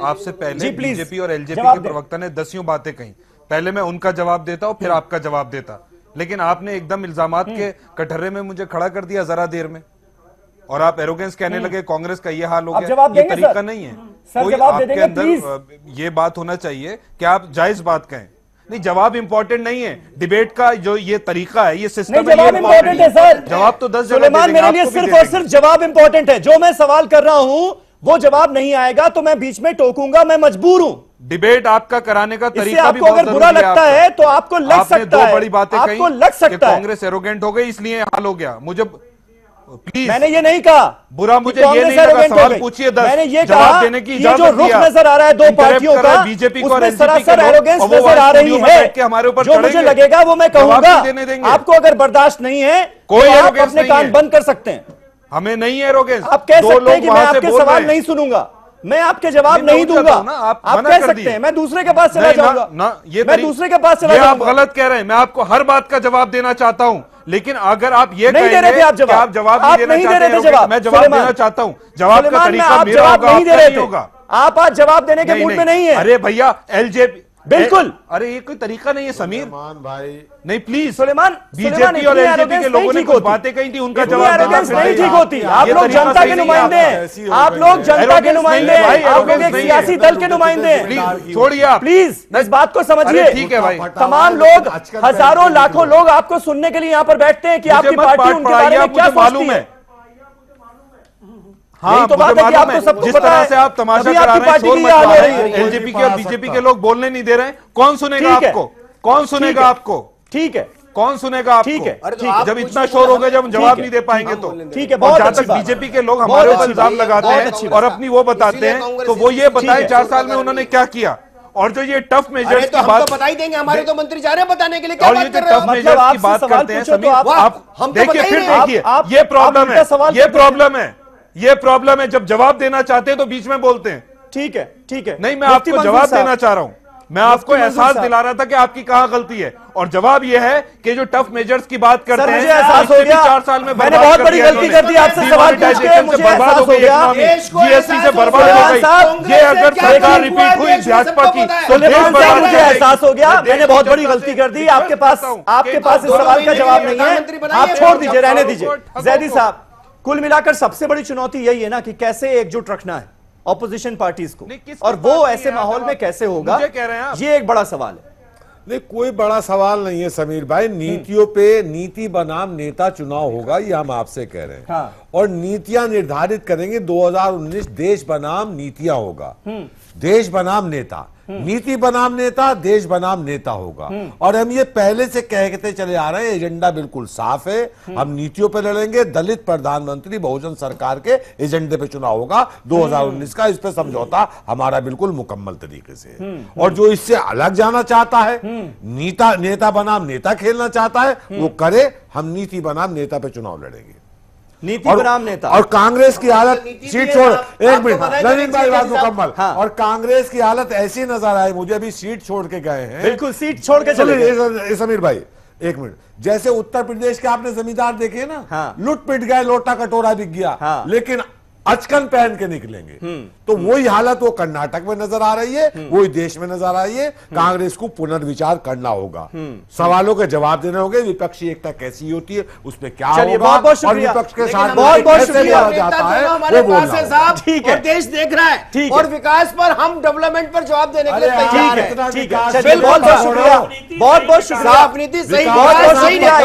आपसे पहले बीजेपी और एलजेपी के प्रवक्ता ने दसियों बातें कही, पहले मैं उनका जवाब देता और फिर आपका जवाब देता, लेकिन आपने एकदम इल्जामात के कटहरे में मुझे खड़ा कर दिया जरा देर में, और आप एरोगेंस कहने लगे कांग्रेस का ये हाल हो गया। ये तरीका नहीं है। कोई आपके अंदर ये बात होना चाहिए कि आप जायज बात कहें। नहीं, जवाब इंपॉर्टेंट नहीं है, डिबेट का जो ये तरीका है, ये सिस्टम है, जवाब इंपॉर्टेंट है सर। जवाब तो 10 सुलेमान, मेरे लिए सिर्फ और सिर्फ जवाब इंपॉर्टेंट है। जो मैं सवाल कर रहा हूं वो जवाब नहीं आएगा तो मैं बीच में टोकूंगा, मैं मजबूर हूं। डिबेट आपका कराने का तरीका भी आपको अगर बुरा लगता है तो आपको लग सकता है, दो बड़ी बातें कही, आपको लग सकता है कांग्रेस एरोगेंट हो गई इसलिए हाल हो गया। मुझे प्लीज, मैंने ये नहीं कहा बुरा, मुझे ये नहीं लगा। सवाल पूछिए 10, मैंने ये जवाब देने की इजाजत जो रुख नजर आ रहा है दो पार्टियों का, बीजेपी को उसमें सरासर एरोगेंस नजर आ रही है। हमारे ऊपर जो मुझे लगेगा वो मैं कहूंगा। आपको अगर बर्दाश्त नहीं है कोई आप अपने कान बंद कर सकते हैं। हमें नहीं है एरोगेंस। आप कह सकते हैं कि मैं आपके सवाल नहीं सुनूंगा, मैं आपके जवाब नहीं दूंगा। आप कह सकते हैं मैं दूसरे के पास चला जाऊंगा, मैं दूसरे के पास चला जाऊंगा। आप गलत कह रहे हैं, मैं आपको हर बात का जवाब देना चाहता हूं, लेकिन अगर आप ये नहीं दे रहे थे, आप जवाब नहीं देना चाहते हैं, मैं जवाब देना चाहता हूं। जवाब का तरीका मेरा होगा, आपका नहीं होगा। आप आज जवाब देने के मूड में नहीं है। अरे भैया, एलजेपी बिल्कुल। अरे ये कोई तरीका नहीं है समीर भाई, नहीं प्लीज सुलेमान, बीजेपी और एलजेपी के लोगों ने कुछ बातें कही थी, उनका जवाब नहीं ठीक होती। आप लोग जनता के नुमाइंदे हैं, आप लोग जनता के नुमाइंदे हैं, आप लोग एक सियासी दल के नुमाइंदे हैं। छोड़िए आप प्लीज इस बात को समझिए। ठीक है भाई, तमाम लोग, हजारों लाखों लोग आपको सुनने के लिए यहाँ पर बैठते हैं कि आपकी पार्टी उनके बारे में क्या सोचती है। हाँ, तो बात है कि आपको सब जिस तरह से आप तमाशा करा रहे हैं, शोर मचा रहे हैं, एलजेपी के और बीजेपी के लोग बोलने नहीं दे रहे हैं, कौन सुनेगा आपको? कौन सुनेगा आपको? ठीक है, कौन सुनेगा आपको? ठीक है, जब इतना शोर हो गया, जब हम जवाब नहीं दे पाएंगे तो ठीक है। जहां तक बीजेपी के लोग हमारे ऊपर इल्जाम लगाते हैं और अपनी वो बताते हैं, तो वो ये बताएं 4 साल में उन्होंने क्या किया। और जो ये टफ मेजर्स की बात, तो बता ही देंगे, हमारे तो मंत्री जा रहे हैं बताने के लिए, क्या और ये बात कर जो रहे हो? टफ मेजर्स की बात करते हैं समीर, आप देखिए, फिर देखिए, ये प्रॉब्लम है, ये प्रॉब्लम है, ये प्रॉब्लम है। जब जवाब देना चाहते हैं तो बीच में बोलते हैं। ठीक है, ठीक है। नहीं, मैं आपको जवाब देना चाह रहा हूं, मैं आपको एहसास दिला रहा था कि आपकी कहां गलती है। और जवाब यह है कि जो टफ मेजर्स की बात करते हैं, मुझे एहसास हो गया 4 साल में मैंने बहुत बड़ी गलती कर दी आपसे सवाल पूछ के, मुझे बर्बाद हो गई, जीएसटी से बर्बाद हो गई। ये अगर सरकार रिपीट हुई भाजपा की, सुलेमान साहब मुझे एहसास हो गया मैंने बहुत बड़ी गलती कर दी। आपके पास इस सवाल का जवाब नहीं है, आप छोड़ दीजिए, रहने दीजिए। जैदी साहब, कुल मिलाकर सबसे बड़ी चुनौती यही है ना कि कैसे एकजुट रखना है ऑपोजिशन पार्टीज को, और वो ऐसे माहौल में कैसे होगा, ये एक बड़ा सवाल है। नहीं, कोई बड़ा सवाल नहीं है समीर भाई। नीतियों पे नीति बनाम नेता चुनाव होगा, ये हम आपसे कह रहे हैं। हाँ। और नीतियां निर्धारित करेंगे 2019 देश बनाम नीतियां होगा, देश बनाम नेता, नीति बनाम नेता, देश बनाम नेता होगा। और हम ये पहले से कहते चले आ रहे हैं, एजेंडा बिल्कुल साफ है। हम नीतियों पे लड़ेंगे, दलित प्रधानमंत्री बहुजन सरकार के एजेंडे पे चुनाव होगा 2019 का। इस पे समझौता हमारा बिल्कुल मुकम्मल तरीके से है। और जो इससे अलग जाना चाहता है, नेता बनाम नेता खेलना चाहता है, वो करे। हम नीति बनाम नेता पे चुनाव लड़ेंगे, नीति बनाम नेता। और कांग्रेस की हालत, सीट छोड़, एक मिनट नवीन भाई, बात मुकम्मल। हाँ। और कांग्रेस की हालत ऐसी नजर आई मुझे, अभी सीट छोड़ के गए हैं। बिल्कुल, सीट छोड़ के चले गए। समीर भाई एक मिनट, जैसे उत्तर प्रदेश के आपने जमींदार देखे ना, हाँ। लुट पिट गए, लोटा कटोरा बिक गया, हाँ। लेकिन अचकन पहन के निकलेंगे। तो वही हालत वो कर्नाटक में नजर आ रही है, वही देश में नजर आ रही है। कांग्रेस को पुनर्विचार करना होगा, सवालों के जवाब देने होंगे। विपक्षी एकता कैसी होती है, उसमें क्या होगा, और विपक्ष के साथ बहुत बहुत शुक्रिया जाता है, हमारे पास है साहब, और देश देख रहा है, और विकास पर हम डेवलपमेंट पर जवाब देने के लिए तैयार हैं। ठीक है, बहुत बहुत शुक्रिया, बहुत बहुत शुक्रिया। नीति सही, बहुत बहुत शुक्रिया।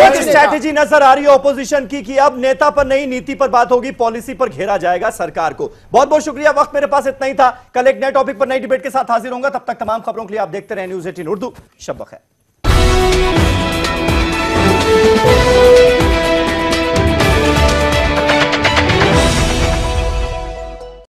एक स्ट्रैटेजी नजर आ रही है ऑपोजिशन की कि अब नेता पर नहीं, नीति पर बात होगी, पॉलिसी पर घेरा जाएगा सरकार को। बहुत बहुत शुक्रिया। वक्त मेरे पास इतना ही था। कल एक नए टॉपिक पर नई डिबेट के साथ हाजिर होऊंगा। तब तक तमाम खबरों के लिए आप देखते रहे न्यूज़ 18 उर्दू। शब बखैर।